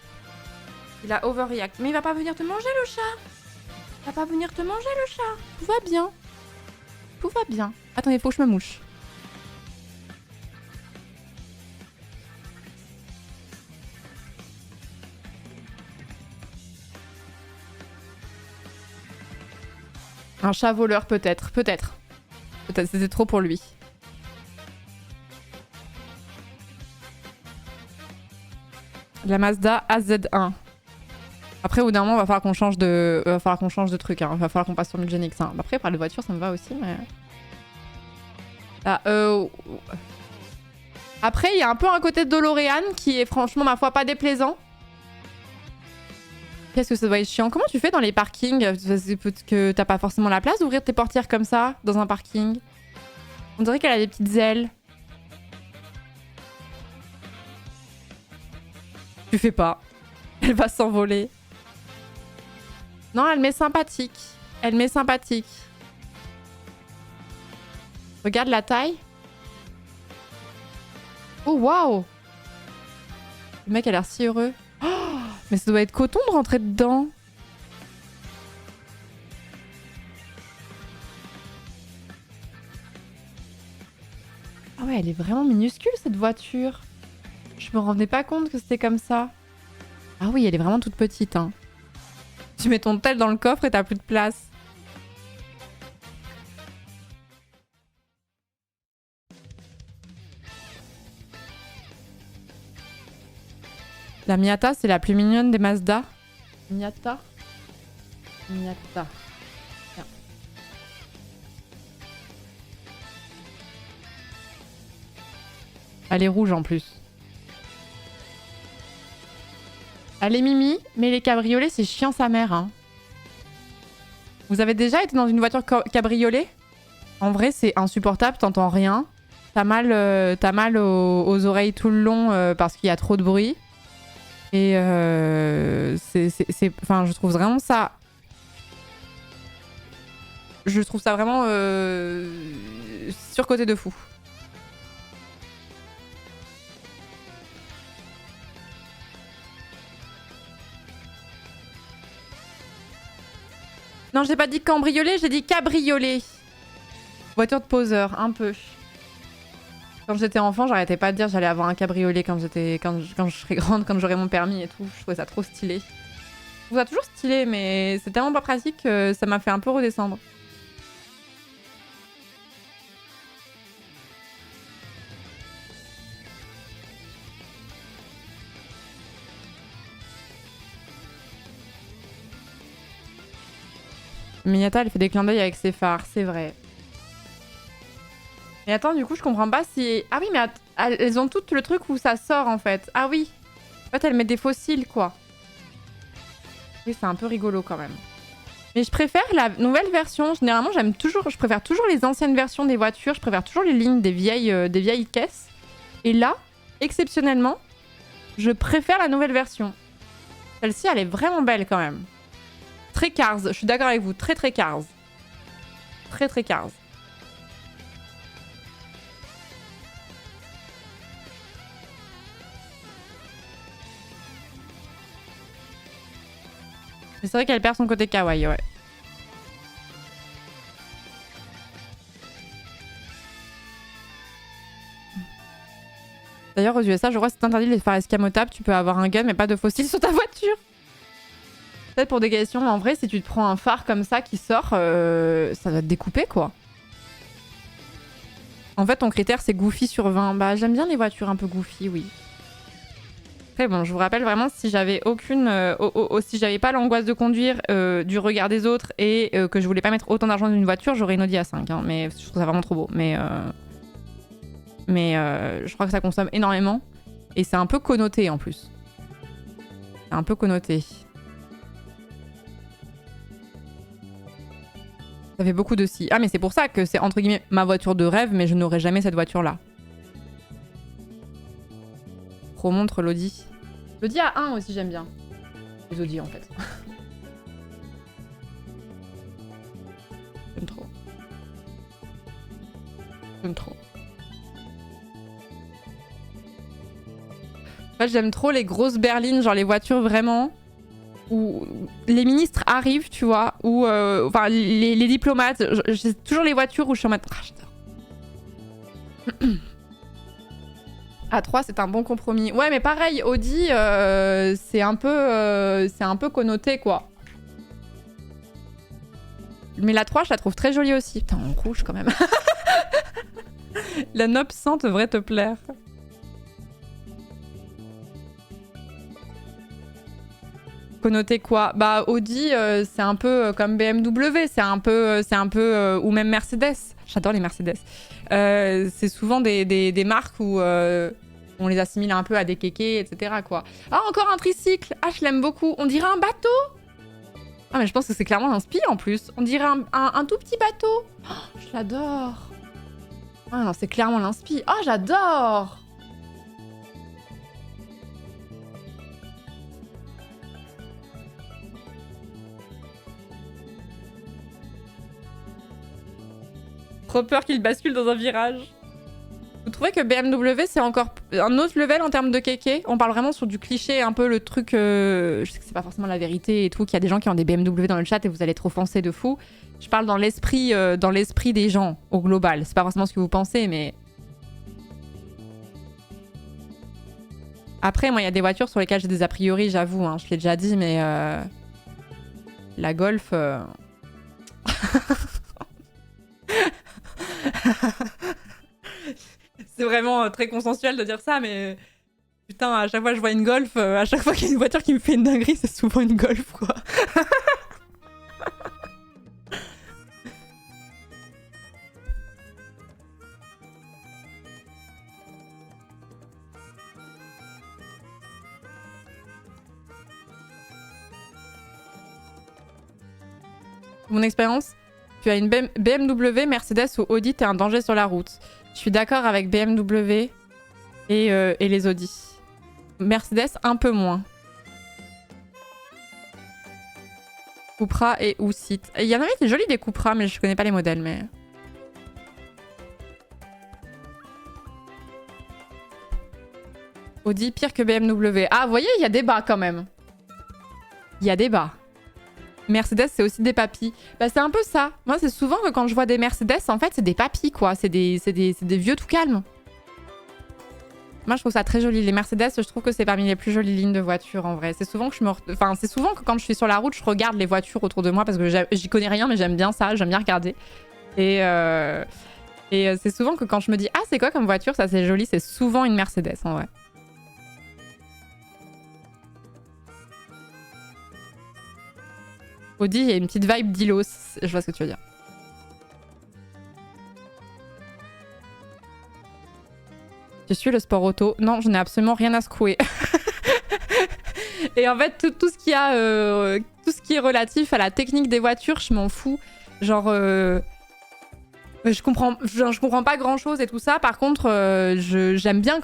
Il a overreact. Mais il va pas venir te manger, le chat. Il va pas venir te manger, le chat. Tout va bien. Tout va bien. Attendez, faut que je me mouche. Un chat voleur, peut-être. Peut-être, c'était trop pour lui. La Mazda AZ1. Après, au bout d'un moment, il va falloir qu'on change de truc. Hein. Il va falloir qu'on passe sur Mulgenix. Hein. Après, parler de voiture, ça me va aussi, mais... Ah, Après, il y a un peu un côté de DeLorean qui est franchement, ma foi, pas déplaisant. Qu'est-ce que ça doit être chiant. Comment tu fais dans les parkings? Que t'as pas forcément la place d'ouvrir tes portières comme ça, dans un parking? On dirait qu'elle a des petites ailes. Tu fais pas. Elle va s'envoler. Non, elle met sympathique. Regarde la taille. Oh, waouh! Le mec a l'air si heureux. Oh, mais ça doit être coton de rentrer dedans. Ah ouais, elle est vraiment minuscule, cette voiture. Je me rendais pas compte que c'était comme ça. Ah oui, elle est vraiment toute petite. Hein. Tu mets ton tel dans le coffre et t'as plus de place. La Miata, c'est la plus mignonne des Mazda. Miata. Tiens. Elle est rouge en plus. Elle est mimi, mais les cabriolets, c'est chiant sa mère. Hein. Vous avez déjà été dans une voiture cabriolet? En vrai, c'est insupportable, t'entends rien. T'as mal aux oreilles tout le long parce qu'il y a trop de bruit. Et enfin, je trouve vraiment ça... Je trouve ça vraiment surcoté de fou. Non, j'ai pas dit cambriolet, j'ai dit cabriolet. Voiture de poseur, un peu. Quand j'étais enfant, j'arrêtais pas de dire j'allais avoir un cabriolet quand je serais grande, quand j'aurai mon permis et tout. Je trouvais ça trop stylé. Je trouve ça toujours stylé, mais c'est tellement pas pratique que ça m'a fait un peu redescendre. Miyata, elle fait des clins d'œil avec ses phares, c'est vrai. Mais attends, du coup, je comprends pas si... Ah oui, mais elles ont toutes le truc où ça sort, en fait. Ah oui. En fait, elles mettent des fossiles, quoi. Oui, c'est un peu rigolo, quand même. Mais je préfère la nouvelle version. Généralement, je préfère toujours les anciennes versions des voitures. Je préfère toujours les lignes des vieilles caisses. Et là, exceptionnellement, je préfère la nouvelle version. Celle-ci, elle est vraiment belle, quand même. Très Cars. Je suis d'accord avec vous. Très, très Cars. Très, très Cars. Mais c'est vrai qu'elle perd son côté kawaii, ouais. D'ailleurs, aux USA, je crois que c'est interdit de les faire escamotables. Tu peux avoir un gun, mais pas de fossiles sur ta voiture. Peut-être pour des questions, en vrai, si tu te prends un phare comme ça qui sort, ça va te découper, quoi. En fait, ton critère, c'est goofy sur 20. Bah, j'aime bien les voitures un peu goofy, oui. Après, bon, je vous rappelle vraiment, si j'avais si j'avais pas l'angoisse de conduire, du regard des autres et que je voulais pas mettre autant d'argent dans une voiture, j'aurais une Audi A5. Hein, mais je trouve ça vraiment trop beau. Mais je crois que ça consomme énormément. Et c'est un peu connoté en plus. C'est un peu connoté. Ça fait beaucoup de si. Ah, mais c'est pour ça que c'est entre guillemets ma voiture de rêve, mais je n'aurai jamais cette voiture-là. Remontre l'Audi. L'Audi A1 aussi, j'aime bien. Les Audi, en fait. J'aime trop. J'aime trop. En fait, j'aime trop les grosses berlines, genre les voitures vraiment... où les ministres arrivent, tu vois, ou enfin les diplomates. J'ai toujours les voitures où je suis en mode... Ah, j'adore. A3, c'est un bon compromis. Ouais, mais pareil, Audi, c'est un peu connoté, quoi. Mais la 3, je la trouve très jolie aussi. Putain, en rouge, quand même. La 900 devrait te plaire. Connoté quoi? Bah, Audi, c'est un peu comme BMW, c'est un peu ou même Mercedes. J'adore les Mercedes. C'est souvent des marques où on les assimile un peu à des kékés, etc. quoi. Ah, encore un tricycle. Ah, je l'aime beaucoup. On dirait un bateau. Ah, mais je pense que c'est clairement un spi en plus. On dirait un tout petit bateau. Oh, je l'adore. Ah non, c'est clairement l'inspi. Ah, j'adore. Trop peur qu'il bascule dans un virage. Vous trouvez que BMW, c'est encore un autre level en termes de kéké? On parle vraiment sur du cliché, un peu le truc... je sais que c'est pas forcément la vérité et tout, qu'il y a des gens qui ont des BMW dans le chat et vous allez trop foncer de fou. Je parle dans l'esprit des gens, au global. C'est pas forcément ce que vous pensez, mais... Après, moi, il y a des voitures sur lesquelles j'ai des a priori, j'avoue. Hein, je l'ai déjà dit, mais... La Golf... C'est vraiment très consensuel de dire ça, mais putain, à chaque fois que je vois une Golf, à chaque fois qu'il y a une voiture qui me fait une dinguerie, c'est souvent une Golf, quoi. Mon expérience, tu as une BMW, Mercedes ou Audi, t'es un danger sur la route. Je suis d'accord avec BMW et les Audi. Mercedes, un peu moins. Cupra et ou Site. Il y en avait des jolis des Cupra, mais je connais pas les modèles. Mais Audi pire que BMW. Ah, vous voyez, il y a débat quand même. Il y a débat. Mercedes, c'est aussi des papis. Bah, c'est un peu ça. Moi, c'est souvent que quand je vois des Mercedes, en fait, c'est des papis, quoi. C'est des vieux tout calmes. Moi, je trouve ça très joli. Les Mercedes, je trouve que c'est parmi les plus jolies lignes de voitures, en vrai. C'est souvent que c'est souvent que quand je suis sur la route, je regarde les voitures autour de moi parce que j'y connais rien, mais j'aime bien ça. J'aime bien regarder. Et c'est souvent que quand je me dis « Ah, c'est quoi comme voiture? Ça, c'est joli. » C'est souvent une Mercedes, en vrai. Audi, il y a une petite vibe d'Ilos. Je vois ce que tu veux dire. Je suis le sport auto. Non, je n'ai absolument rien à secouer. Et en fait, tout ce qui est relatif à la technique des voitures, je m'en fous. Genre, je comprends pas grand chose et tout ça. Par contre, j'aime bien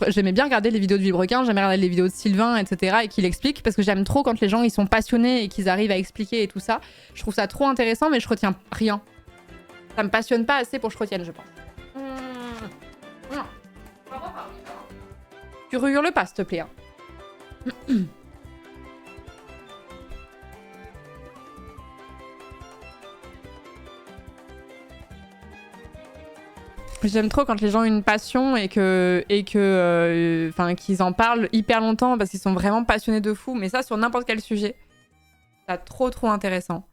j'aimais bien regarder les vidéos de Villebrequin, j'aimais regarder les vidéos de Sylvain, etc. et qu'il explique parce que j'aime trop quand les gens ils sont passionnés et qu'ils arrivent à expliquer et tout ça. Je trouve ça trop intéressant, mais je retiens rien. Ça me passionne pas assez pour que je retienne, je pense. Tu hurles pas, s'il te plaît. Hein. J'aime trop quand les gens ont une passion et qu'ils en parlent hyper longtemps parce qu'ils sont vraiment passionnés de fou. Mais ça, sur n'importe quel sujet, c'est trop intéressant.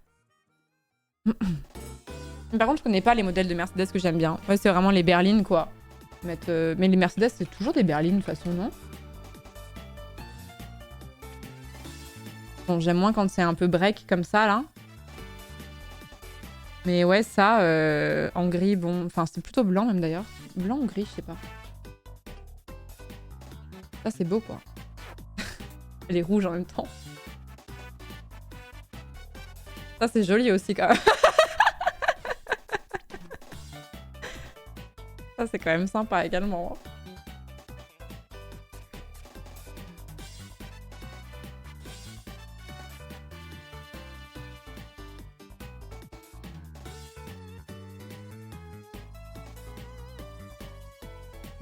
Par contre, je connais pas les modèles de Mercedes que j'aime bien. Ouais, c'est vraiment les berlines, quoi. Mais les Mercedes, c'est toujours des berlines, de toute façon, non? Bon, j'aime moins quand c'est un peu break comme ça, là. Mais ouais, ça, en gris, bon... Enfin, c'est plutôt blanc, même, d'ailleurs. Blanc ou gris, je sais pas. Ça, c'est beau, quoi. Elle est rouge en même temps. Ça, c'est joli aussi, quand même. Ça, c'est quand même sympa, également.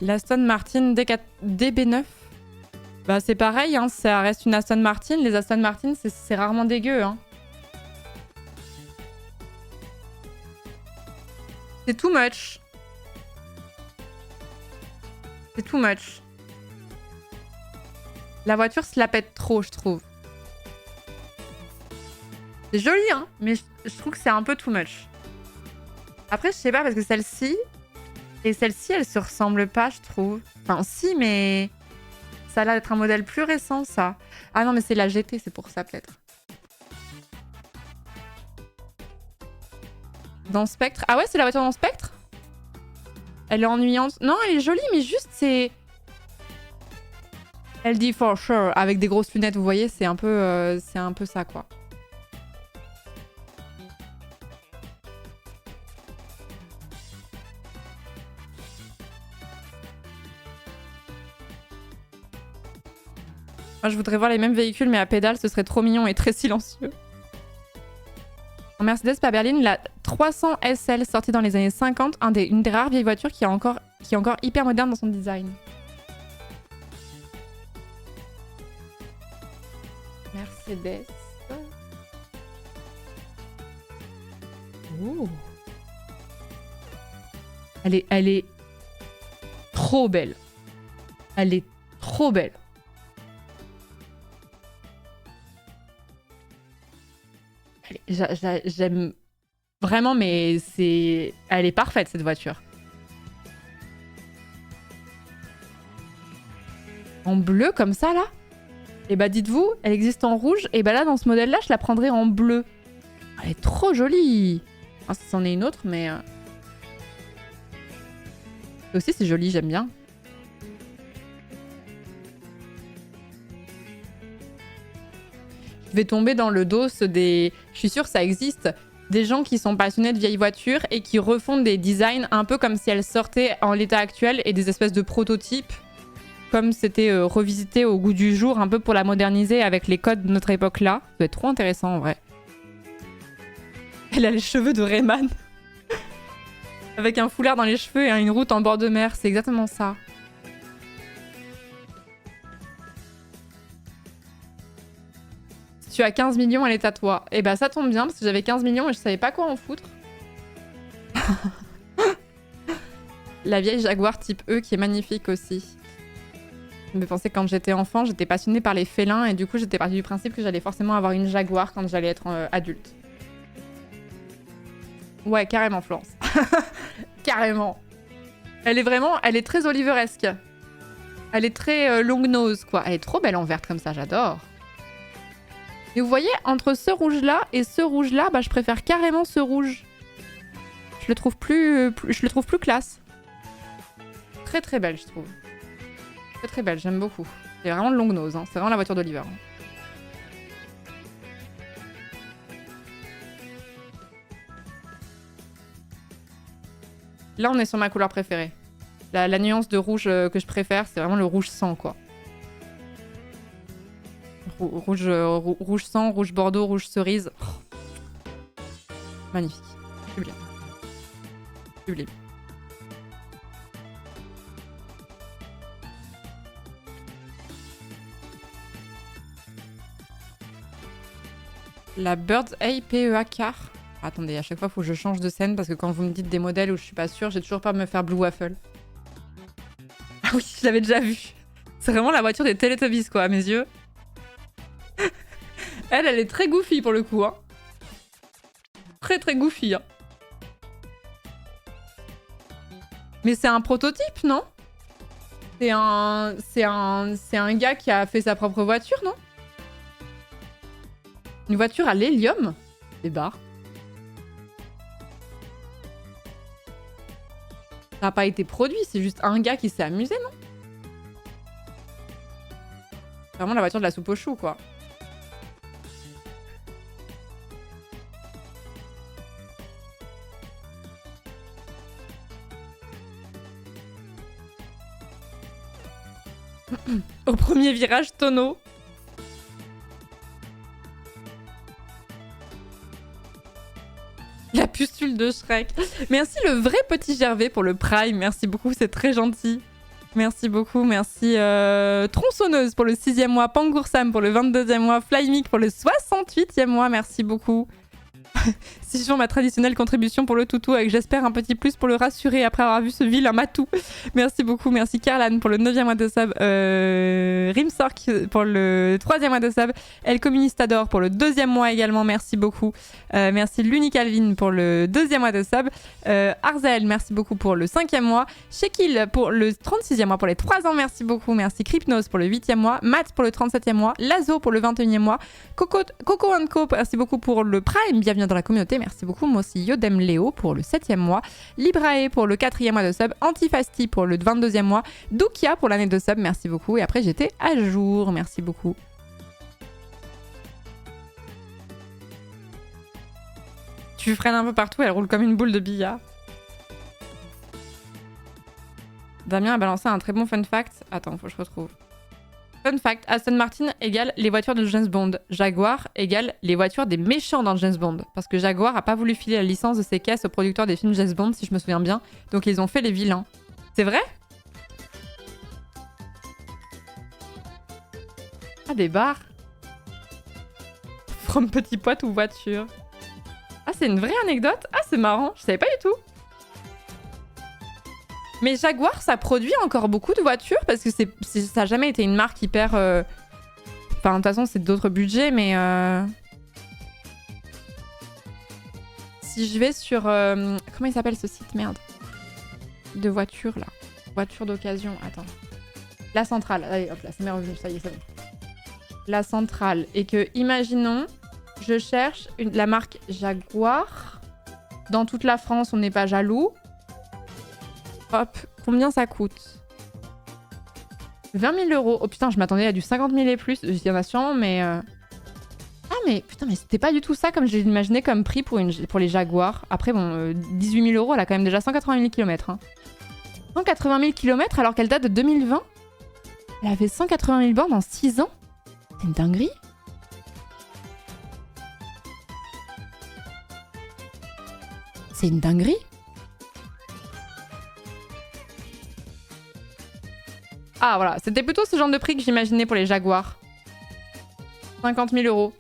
L'Aston Martin DB9. Bah c'est pareil, hein, ça reste une Aston Martin. Les Aston Martin, c'est rarement dégueu. Hein. C'est too much. C'est too much. La voiture se la pète trop, je trouve. C'est joli, hein, mais je trouve que c'est un peu too much. Après, je sais pas, parce que celle-ci... Et celle-ci, elle se ressemble pas, je trouve. Enfin, si, mais... Ça a l'air d'être un modèle plus récent, ça. Ah non, mais c'est la GT, c'est pour ça, peut-être. Dans Spectre. Ah ouais, c'est la voiture dans Spectre? Elle est ennuyante. Non, elle est jolie, mais juste, c'est... Elle dit for sure, avec des grosses lunettes, vous voyez, c'est un peu ça, quoi. Moi, je voudrais voir les mêmes véhicules, mais à pédale, ce serait trop mignon et très silencieux. En Mercedes, pas berline, la 300 SL, sortie dans les années 50, une des rares vieilles voitures qui est encore hyper moderne dans son design. Mercedes. Ouh. Elle est trop belle. Elle est trop belle. J'aime vraiment, mais elle est parfaite, cette voiture. En bleu, comme ça, là? Et bah, dites-vous, elle existe en rouge. Et bah là, dans ce modèle-là, je la prendrais en bleu. Elle est trop jolie. Ah, ça, c'en est une autre, mais... Ça aussi, c'est joli, j'aime bien. Je vais tomber dans le dos des... Je suis sûre que ça existe. Des gens qui sont passionnés de vieilles voitures et qui refont des designs un peu comme si elles sortaient en l'état actuel et des espèces de prototypes. Comme c'était revisité au goût du jour, un peu pour la moderniser avec les codes de notre époque-là. Ça doit être trop intéressant, en vrai. Elle a les cheveux de Rayman. Avec un foulard dans les cheveux et une route en bord de mer. C'est exactement ça. Si tu as 15 millions, elle est à toi. Et bah ça tombe bien parce que j'avais 15 millions et je savais pas quoi en foutre. La vieille Jaguar type E qui est magnifique aussi. Je me pensais quand j'étais enfant, j'étais passionnée par les félins et du coup j'étais partie du principe que j'allais forcément avoir une Jaguar quand j'allais être adulte. Ouais, carrément Florence. Carrément. Elle est très oliveresque. Elle est très longue nose quoi. Elle est trop belle en verte comme ça, j'adore. Et vous voyez, entre ce rouge-là et ce rouge-là, bah je préfère carrément ce rouge. Je le trouve plus classe. Très très belle, je trouve. Très très belle, j'aime beaucoup. C'est vraiment de longue nose, hein. C'est vraiment la voiture d'Oliver. Là, on est sur ma couleur préférée. La nuance de rouge que je préfère, c'est vraiment le rouge sang, quoi. Rouge sang, rouge bordeaux, rouge cerise. Oh. Magnifique. Sublime. Sublime. La Bird's Eye PEA car. Attendez, à chaque fois, il faut que je change de scène parce que quand vous me dites des modèles où je suis pas sûre, j'ai toujours peur de me faire Blue Waffle. Ah oui, je l'avais déjà vu. C'est vraiment la voiture des Teletubbies, quoi, à mes yeux. Elle est très goofy pour le coup, hein. Très très goofy, hein. Mais c'est un prototype, non? C'est un gars qui a fait sa propre voiture, non? Une voiture à l'hélium? Des barres. Ça n'a pas été produit, c'est juste un gars qui s'est amusé, non? C'est vraiment la voiture de la soupe aux choux, quoi. Au premier virage, tonneau. La pustule de Shrek. Merci le vrai petit Gervais pour le Prime. Merci beaucoup, c'est très gentil. Merci beaucoup, merci Tronçonneuse pour le 6e mois, Pangoursam pour le 22e mois, Flymic pour le 68e mois, merci beaucoup. Si je fais ma traditionnelle contribution pour le toutou avec j'espère un petit plus pour le rassurer après avoir vu ce vilain matou. Merci beaucoup, merci Carlan pour le 9e mois de sub, Rimsork pour le 3e mois de sub, El Communistador pour le 2e mois également, merci beaucoup. Merci l'Unique Alvin pour le 2e mois de sub, Arzel, merci beaucoup pour le 5e mois, Shekil pour le 36e mois pour les 3 ans, merci beaucoup, merci Crypnos pour le 8e mois, Matt pour le 37e mois, Lazo pour le 21e mois, Coco Co, merci beaucoup pour le Prime, bienvenue dans la communauté, merci beaucoup. Moi aussi, Yodem Léo pour le 7e mois, Librae pour le 4e mois de sub, Antifasti pour le 22e mois, Doukia pour l'année de sub, merci beaucoup. Et après, j'étais à jour, merci beaucoup. Tu freines un peu partout, elle roule comme une boule de billard. Damien a balancé un très bon fun fact. Attends, faut que je retrouve. Fun fact, Aston Martin égale les voitures de James Bond. Jaguar égale les voitures des méchants dans James Bond. Parce que Jaguar a pas voulu filer la licence de ses caisses aux producteurs des films James Bond, si je me souviens bien. Donc ils ont fait les vilains. C'est vrai? Ah, des bars. From Petit Poitou voiture. Ah, c'est une vraie anecdote? Ah, c'est marrant. Je savais pas du tout. Mais Jaguar, ça produit encore beaucoup de voitures parce que ça n'a jamais été une marque hyper... Enfin, de toute façon, c'est d'autres budgets, mais... Si je vais sur... Comment il s'appelle ce site, merde? De voitures, là. Voiture d'occasion, attends. La Centrale. Allez, hop là, c'est mes revenus, ça y est, c'est bon. La Centrale. Et que, imaginons, je cherche la marque Jaguar. Dans toute la France, on n'est pas jaloux. Hop, combien ça coûte? 20 000 €. Oh putain, je m'attendais à du 50 000 et plus. Il y en a sûrement, mais... Ah mais putain, mais c'était pas du tout ça comme je l'imaginais comme prix pour les Jaguars. Après, bon, 18 000 €, elle a quand même déjà 180 000 km. Hein. 180 000 km alors qu'elle date de 2020. Elle avait 180 000 bornes en 6 ans. C'est une dinguerie. c'est une dinguerie. Ah voilà, c'était plutôt ce genre de prix que j'imaginais pour les Jaguars. 50 000 euros.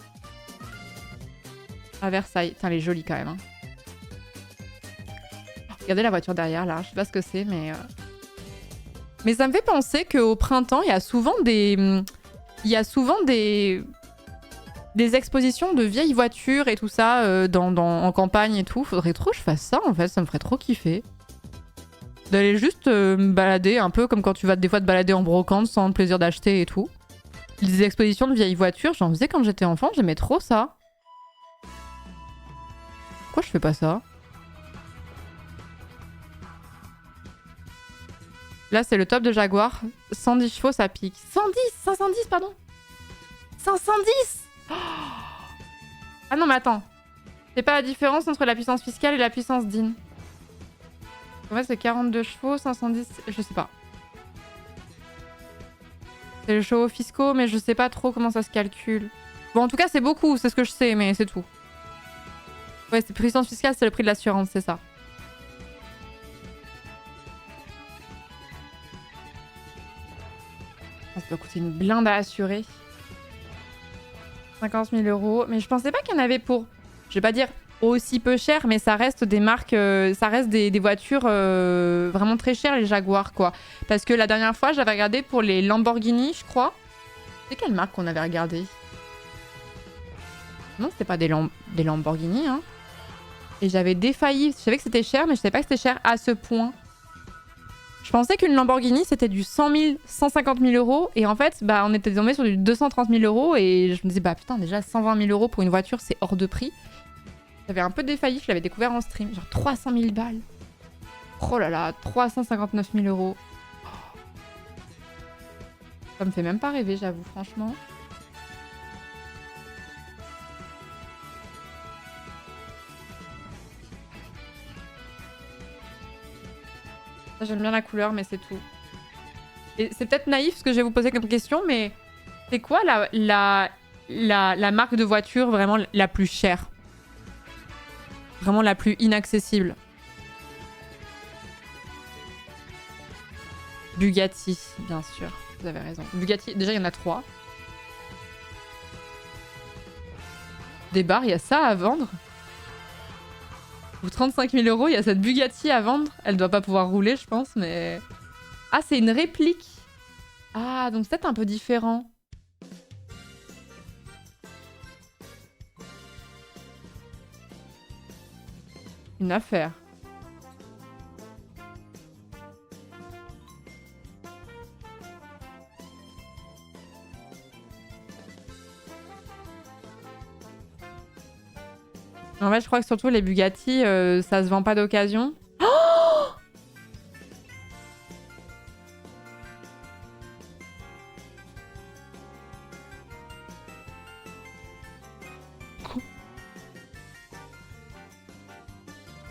À Versailles. Putain, elle est jolie quand même. Hein. Regardez la voiture derrière là, je sais pas ce que c'est, mais... Mais ça me fait penser qu'au printemps, il y a souvent des... des expositions de vieilles voitures et tout ça en campagne et tout. Faudrait trop que je fasse ça en fait, ça me ferait trop kiffer. D'aller juste me balader un peu comme quand tu vas des fois te balader en brocante sans le plaisir d'acheter et tout. Les expositions de vieilles voitures, j'en faisais quand j'étais enfant, j'aimais trop ça. Pourquoi je fais pas ça? Là, c'est le top de Jaguar. 110 chevaux, ça pique. 110 510, pardon 510 oh. Ah non, mais attends. C'est pas la différence entre la puissance fiscale et la puissance DIN. En fait, c'est 42 chevaux, 510... Je sais pas. C'est les chevaux fiscaux, mais je sais pas trop comment ça se calcule. Bon, en tout cas, c'est beaucoup, c'est ce que je sais, mais c'est tout. Ouais, c'est puissance fiscale, c'est le prix de l'assurance, c'est ça. Ça doit coûter une blinde à assurer. 50 000 euros. Mais je pensais pas qu'il y en avait pour... Je vais pas dire aussi peu cher, mais ça reste des marques... ça reste des voitures vraiment très chères, les Jaguars, quoi. Parce que la dernière fois, j'avais regardé pour les Lamborghini, je crois. C'est quelle marque qu'on avait regardé? Non, c'était pas des Lamborghini, hein. Et j'avais défailli. Je savais que c'était cher, mais je savais pas que c'était cher à ce point. Je pensais qu'une Lamborghini, c'était du 100 000, 150 000 euros. Et en fait, bah, on était tombé sur du 230 000 euros. Et je me disais, bah putain, déjà 120 000 euros pour une voiture, c'est hors de prix. J'avais un peu défailli, je l'avais découvert en stream. Genre 300 000 balles. Oh là là, 359 000 euros. Ça me fait même pas rêver, j'avoue, franchement. J'aime bien la couleur, mais c'est tout. Et c'est peut-être naïf ce que je vais vous poser comme question, mais c'est quoi la marque de voiture vraiment la plus chère? Vraiment la plus inaccessible? Bugatti, bien sûr. Vous avez raison. Bugatti, déjà il y en a 3. Des bars, il y a ça à vendre? Pour 35 000 euros, il y a cette Bugatti à vendre. Elle doit pas pouvoir rouler, je pense, mais... Ah, c'est une réplique. Ah, donc c'est peut-être un peu différent. Une affaire. En fait, je crois que surtout les Bugatti, ça se vend pas d'occasion. Oh,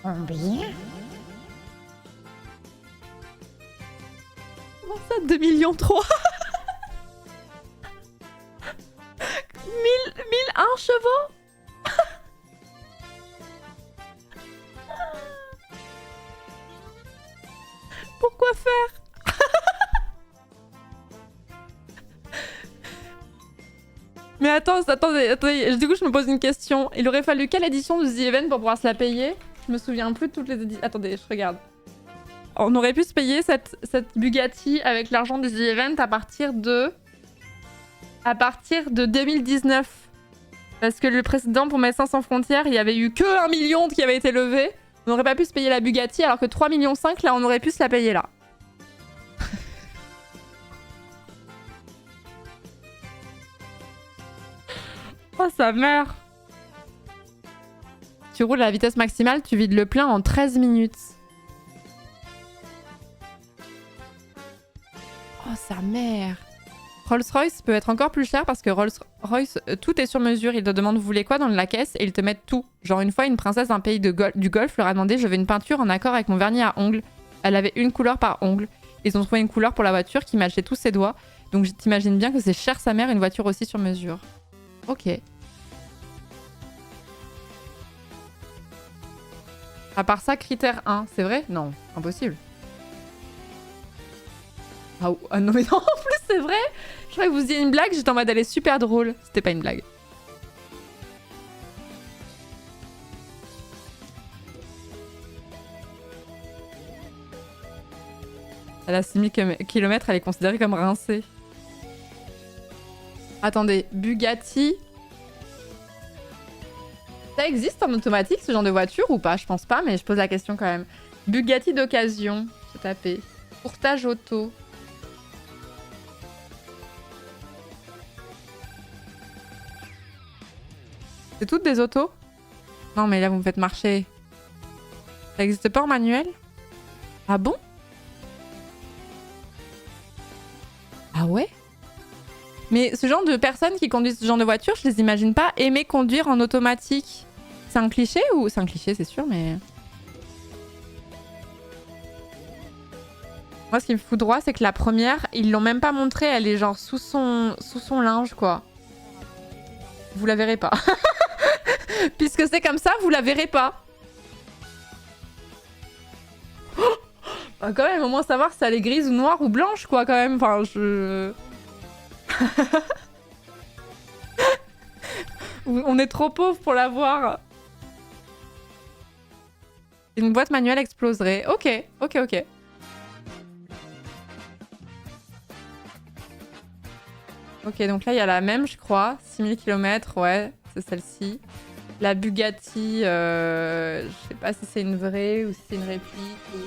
Combien? comment ça, 2,3 millions 1001 chevaux. Pourquoi faire? Mais attendez, du coup je me pose une question. Il aurait fallu quelle édition de The Event pour pouvoir se la payer? Je me souviens plus de toutes les éditions. Attendez, je regarde. On aurait pu se payer cette Bugatti avec l'argent du The Event à partir de 2019. Parce que le précédent pour Médecins Sans Frontières, il y avait eu que 1 million qui avait été levé. On n'aurait pas pu se payer la Bugatti alors que 3,5 millions, là on aurait pu se la payer là. Oh sa mère. Tu roules à la vitesse maximale, tu vides le plein en 13 minutes. Oh sa mère. Rolls-Royce peut être encore plus cher parce que Rolls-Royce, tout est sur mesure. Ils te demandent vous voulez quoi dans la caisse et ils te mettent tout. Genre une fois, une princesse d'un pays du Golfe leur a demandé je veux une peinture en accord avec mon vernis à ongles. Elle avait une couleur par ongle. Ils ont trouvé une couleur pour la voiture qui matchait tous ses doigts. Donc t'imagines bien que c'est cher sa mère une voiture aussi sur mesure. Ok. À part ça, critère 1, c'est vrai? Non, impossible. Ah non mais non, en plus c'est vrai. Je croyais que vous disiez une blague, j'étais en mode elle est super drôle. C'était pas une blague. Elle a 6000 km, elle est considérée comme rincée. Attendez, Bugatti. Ça existe en automatique ce genre de voiture ou pas? Je pense pas, mais je pose la question quand même. Bugatti d'occasion, j'ai tapé. Courtage auto. C'est toutes des autos? Non mais là vous me faites marcher. Ça existe pas en manuel? Ah bon? Ah ouais? Mais ce genre de personnes qui conduisent ce genre de voiture, je les imagine pas aimer conduire en automatique. C'est un cliché ou... C'est un cliché, c'est sûr, mais... Moi, ce qui me fout droit, c'est que la première, ils l'ont même pas montrée. Elle est genre sous son linge, quoi. Vous la verrez pas. Puisque c'est comme ça, vous la verrez pas. Oh, bah, quand même, au moins savoir si elle est grise ou noire ou blanche, quoi, quand même. Enfin, je... On est trop pauvres pour la voir. Une boîte manuelle exploserait. Ok, ok, ok. Ok, donc là, il y a la même, je crois. 6000 km, ouais, c'est celle-ci. La Bugatti, je sais pas si c'est une vraie ou si c'est une réplique. Ou...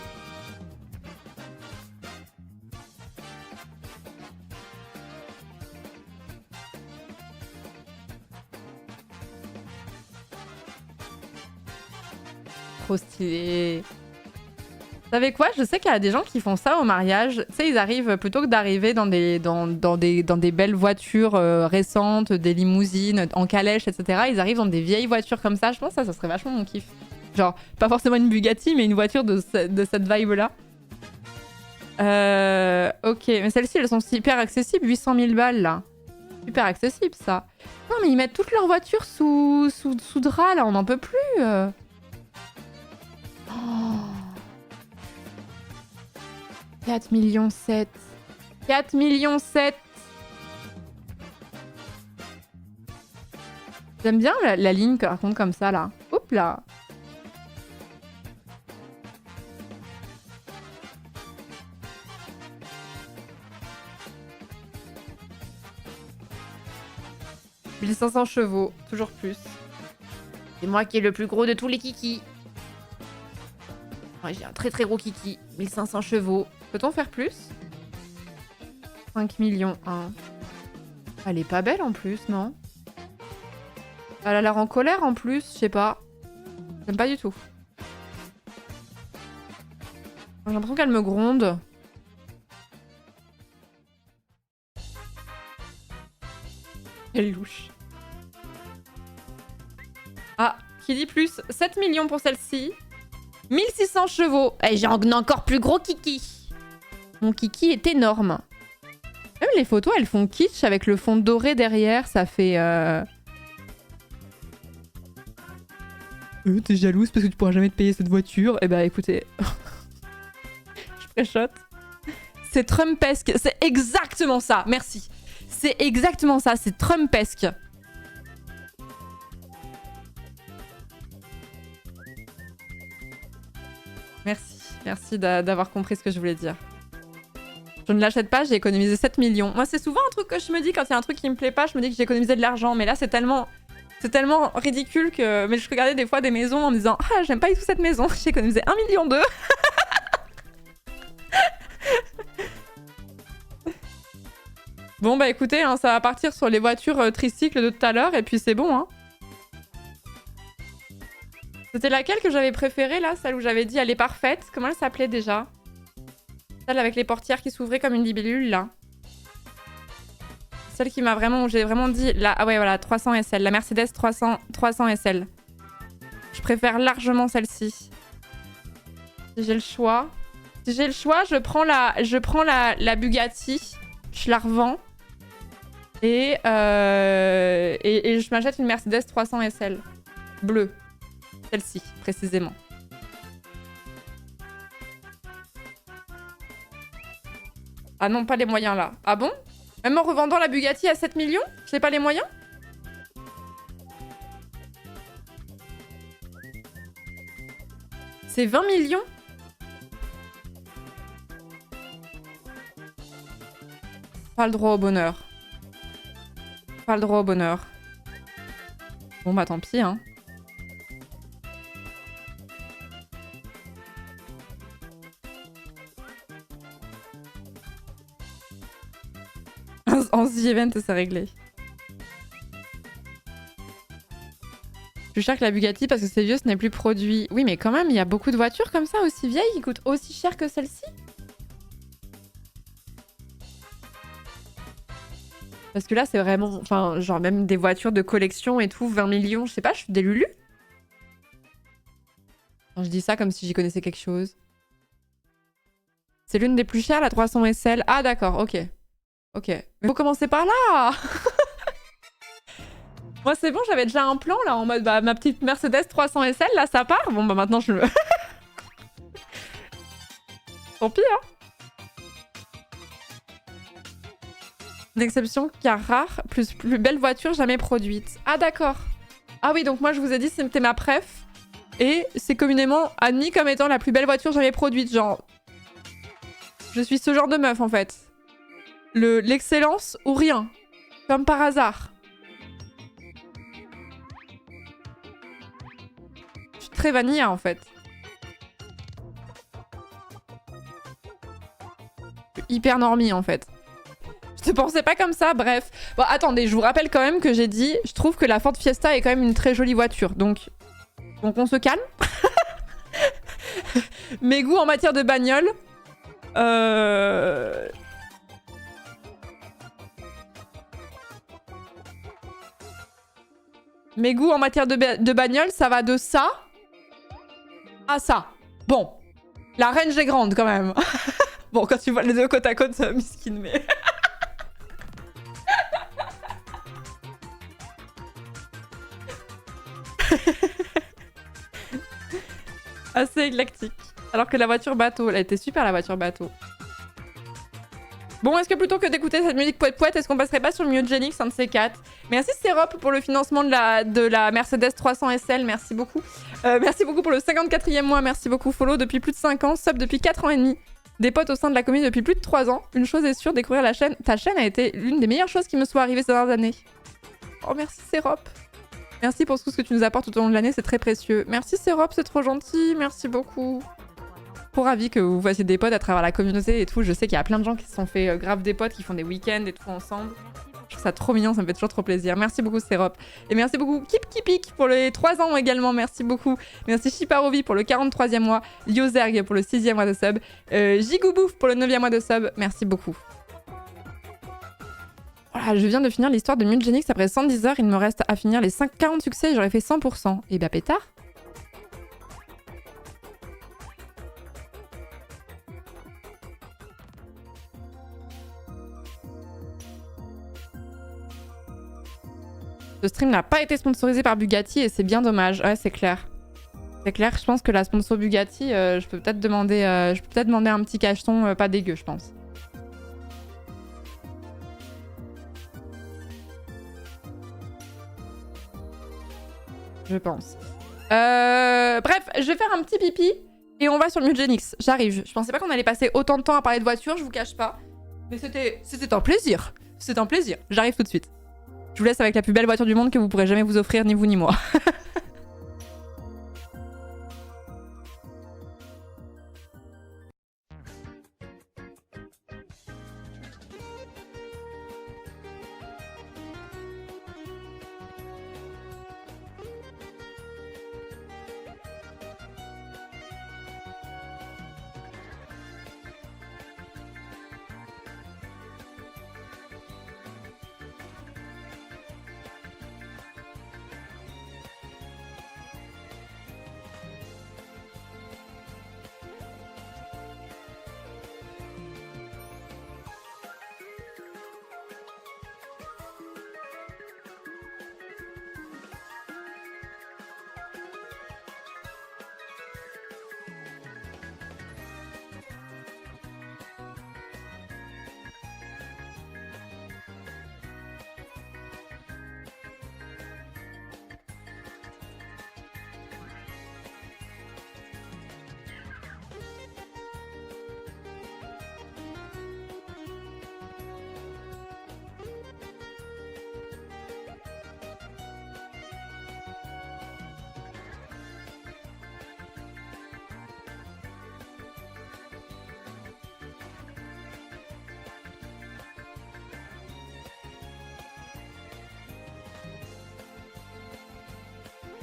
Trop stylé. Vous savez quoi? Je sais qu'il y a des gens qui font ça au mariage. Tu sais, ils arrivent, plutôt que d'arriver dans des belles voitures récentes, des limousines, en calèche, etc. Ils arrivent dans des vieilles voitures comme ça. Je pense que ça serait vachement mon kiff. Genre, pas forcément une Bugatti, mais une voiture de cette vibe-là. Ok, mais celles-ci, elles sont super accessibles. 800 000 balles, là. Super accessible, ça. Non, mais ils mettent toutes leurs voitures sous drap, là. On n'en peut plus. Oh. 4 millions 7. 4 millions 7. J'aime bien la ligne par contre comme ça là. Hop là. « 1500 chevaux, toujours plus. C'est moi qui est le plus gros de tous les kikis. Ouais, j'ai un très très gros kiki. 1500 chevaux. Peut-on faire plus? 5 millions 1. Elle est pas belle en plus, non? Elle a l'air en colère en plus, je sais pas. J'aime pas du tout. J'ai l'impression qu'elle me gronde. Elle est louche. Ah, qui dit plus? 7 millions pour celle-ci. 1600 chevaux. Et j'ai un encore plus gros kiki. Mon kiki est énorme. Même les photos, elles font kitsch avec le fond doré derrière. Ça fait... T'es jalouse parce que tu pourras jamais te payer cette voiture. Eh bah écoutez... Je préchote. C'est Trumpesque. C'est exactement ça. Merci. C'est exactement ça. C'est Trumpesque. Merci. Merci d'avoir compris ce que je voulais dire. Je ne l'achète pas, j'ai économisé 7 millions. Moi, c'est souvent un truc que je me dis quand il y a un truc qui me plaît pas, je me dis que j'ai économisé de l'argent. Mais là, c'est tellement ridicule que... Mais je regardais des fois des maisons en me disant « Ah, j'aime pas du tout cette maison, j'ai économisé 1,2 million !» Bon, bah écoutez, hein, ça va partir sur les voitures tricycles de tout à l'heure, et puis c'est bon, hein. C'était laquelle que j'avais préférée, là? Celle où j'avais dit « Elle est parfaite ». Comment elle s'appelait déjà? Celle avec les portières qui s'ouvraient comme une libellule, là. Celle qui m'a vraiment... J'ai vraiment dit... Là, ah ouais, voilà, 300 SL. La Mercedes 300 SL. Je préfère largement celle-ci. Si j'ai le choix... Si j'ai le choix, je prends la Bugatti. Je la revends. Et je m'achète une Mercedes 300 SL. Bleue. Celle-ci, précisément. Ah non, pas les moyens là. Ah bon? Même en revendant la Bugatti à 7 millions? J'ai pas les moyens? C'est 20 millions? Pas le droit au bonheur. Pas le droit au bonheur. Bon bah tant pis hein. En 6 event, c'est réglé. Plus cher que la Bugatti parce que c'est vieux, ce n'est plus produit. Oui, mais quand même, il y a beaucoup de voitures comme ça, aussi vieilles, qui coûtent aussi cher que celle-ci. Parce que là, c'est vraiment... Enfin, genre même des voitures de collection et tout, 20 millions, je sais pas, je suis des Lulu. Enfin, je dis ça comme si j'y connaissais quelque chose. C'est l'une des plus chères, la 300 SL. Ah d'accord, ok. Ok. Mais faut commencer par là. Moi, c'est bon, j'avais déjà un plan, là, en mode, bah, ma petite Mercedes 300 SL, là, ça part. Bon, bah, maintenant, je le... Tant pis, hein. Une exception car rare, plus belle voiture jamais produite. Ah, d'accord. Ah oui, donc moi, je vous ai dit, c'était ma préf. Et c'est communément admis comme étant la plus belle voiture jamais produite. Genre, je suis ce genre de meuf, en fait. L'excellence ou rien. Comme par hasard. Je suis très vanilla, en fait. Hyper normie, en fait. Je pensais pas comme ça, bref. Bon, attendez, je vous rappelle quand même que j'ai dit, je trouve que la Ford Fiesta est quand même une très jolie voiture. Donc on se calme. Mes goûts en matière de bagnole... Mes goûts en matière de bagnole, ça va de ça à ça. Bon, la range est grande quand même. Bon, quand tu vois les deux côte à côte, miskin, mais... Assez éclectique. Alors que la voiture bateau, elle était super la voiture bateau. Bon, est-ce que plutôt que d'écouter cette musique poète-poète, est-ce qu'on passerait pas sur Myogenix, un de ces quatre? Merci Sérop pour le financement de la Mercedes 300 SL, merci beaucoup. Merci beaucoup pour le 54e mois, merci beaucoup. Follow depuis plus de 5 ans, sub depuis 4 ans et demi. Des potes au sein de la commune depuis plus de 3 ans. Une chose est sûre, découvrir la chaîne. Ta chaîne a été l'une des meilleures choses qui me soit arrivée ces dernières années. Oh, merci Sérop. Merci pour tout ce que tu nous apportes tout au long de l'année, c'est très précieux. Merci Sérop, c'est trop gentil, merci beaucoup. Trop ravi que vous voyez des potes à travers la communauté et tout. Je sais qu'il y a plein de gens qui se sont fait grave des potes, qui font des week-ends et tout ensemble. Je trouve ça trop mignon, ça me fait toujours trop plaisir. Merci beaucoup Sérop. Et merci beaucoup Kip Kipik pour les 3 ans également, merci beaucoup. Merci Shiparovi pour le 43e mois. Liozerg pour le 6e mois de sub. Gigoubouf pour le 9e mois de sub, merci beaucoup. Voilà, je viens de finir l'histoire de Myogenix après 110 heures. Il me reste à finir les 40 succès et j'aurais fait 100%. Et bah pétard. Ce stream n'a pas été sponsorisé par Bugatti et c'est bien dommage. Ouais, c'est clair. C'est clair, je pense que la sponsor Bugatti, je peux peut-être demander un petit cacheton pas dégueu, je pense. Je pense. Bref, je vais faire un petit pipi et on va sur Myogenix. J'arrive. Je pensais pas qu'on allait passer autant de temps à parler de voiture, je vous cache pas. Mais c'était un plaisir. C'était un plaisir. J'arrive tout de suite. Je vous laisse avec la plus belle voiture du monde que vous pourrez jamais vous offrir, ni vous ni moi.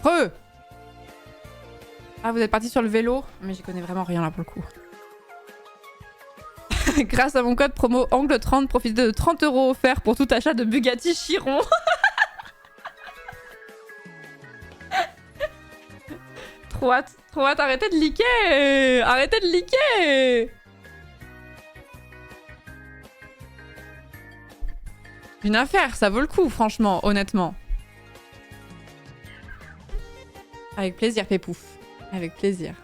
Ah, vous êtes parti sur le vélo? Mais j'y connais vraiment rien là pour le coup. Grâce à mon code promo Angle30, profitez de 30 € offerts pour tout achat de Bugatti Chiron. Trop hâte, arrêtez de liker! Arrêtez de liker! Une affaire, ça vaut le coup, franchement, honnêtement. Avec plaisir, Pépouf. Avec plaisir.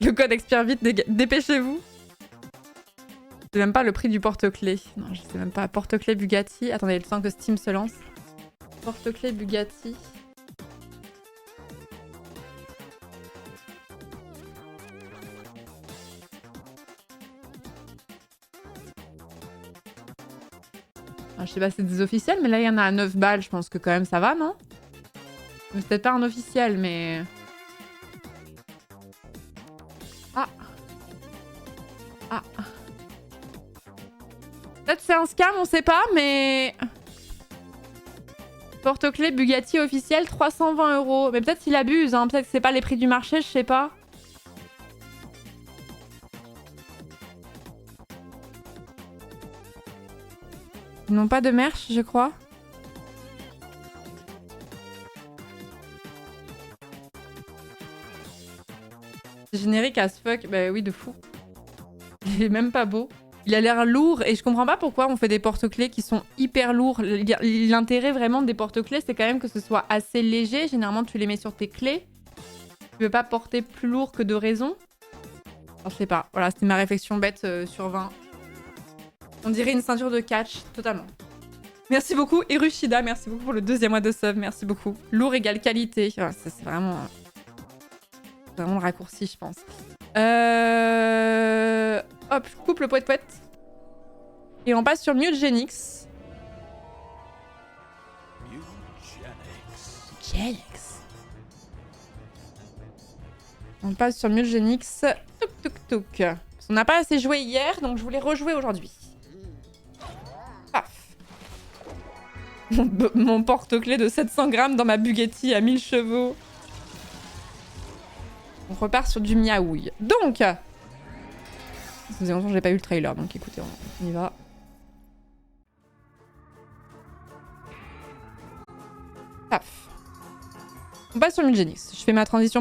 Le code expire vite, dépêchez-vous. Je sais même pas le prix du porte-clés. Non, je sais même pas. Porte-clés Bugatti. Attendez, le temps que Steam se lance. Porte-clés Bugatti. Je sais pas si c'est des officiels, mais là il y en a à 9 balles. Je pense que quand même ça va, non? C'est peut-être pas un officiel, mais... Ah. Ah. Peut-être c'est un scam, on sait pas, mais... Porte-clés Bugatti officiel, 320 €. Mais peut-être qu'il abuse, hein. Peut-être que c'est pas les prix du marché, je sais pas. Ils n'ont pas de merch, je crois. C'est générique as fuck. Bah oui, de fou. Il est même pas beau. Il a l'air lourd et je comprends pas pourquoi on fait des porte-clés qui sont hyper lourds. L'intérêt vraiment des porte-clés, c'est quand même que ce soit assez léger. Généralement, tu les mets sur tes clés. Tu veux pas porter plus lourd que de raison. Enfin, je sais pas. Voilà, c'était ma réflexion bête sur 20. On dirait une ceinture de catch, totalement. Merci beaucoup, Hirushida. Merci beaucoup pour le 2e mois de sub. Merci beaucoup. Lourd égale qualité. Voilà, ça, c'est vraiment... vraiment le raccourci, je pense. Hop, je coupe le poète-poète. Et on passe sur Mutgenix. Mutgenix. On passe sur Mutgenix. Touk touk touk. On n'a pas assez joué hier, donc je voulais rejouer aujourd'hui. Paf. Mon porte-clés de 700 grammes dans ma Bugatti à 1000 chevaux. On repart sur du miaouille. Donc, ça faisait longtemps que j'ai pas eu le trailer, donc écoutez, on y va. Paf. On passe sur Mutgenix. Je fais ma transition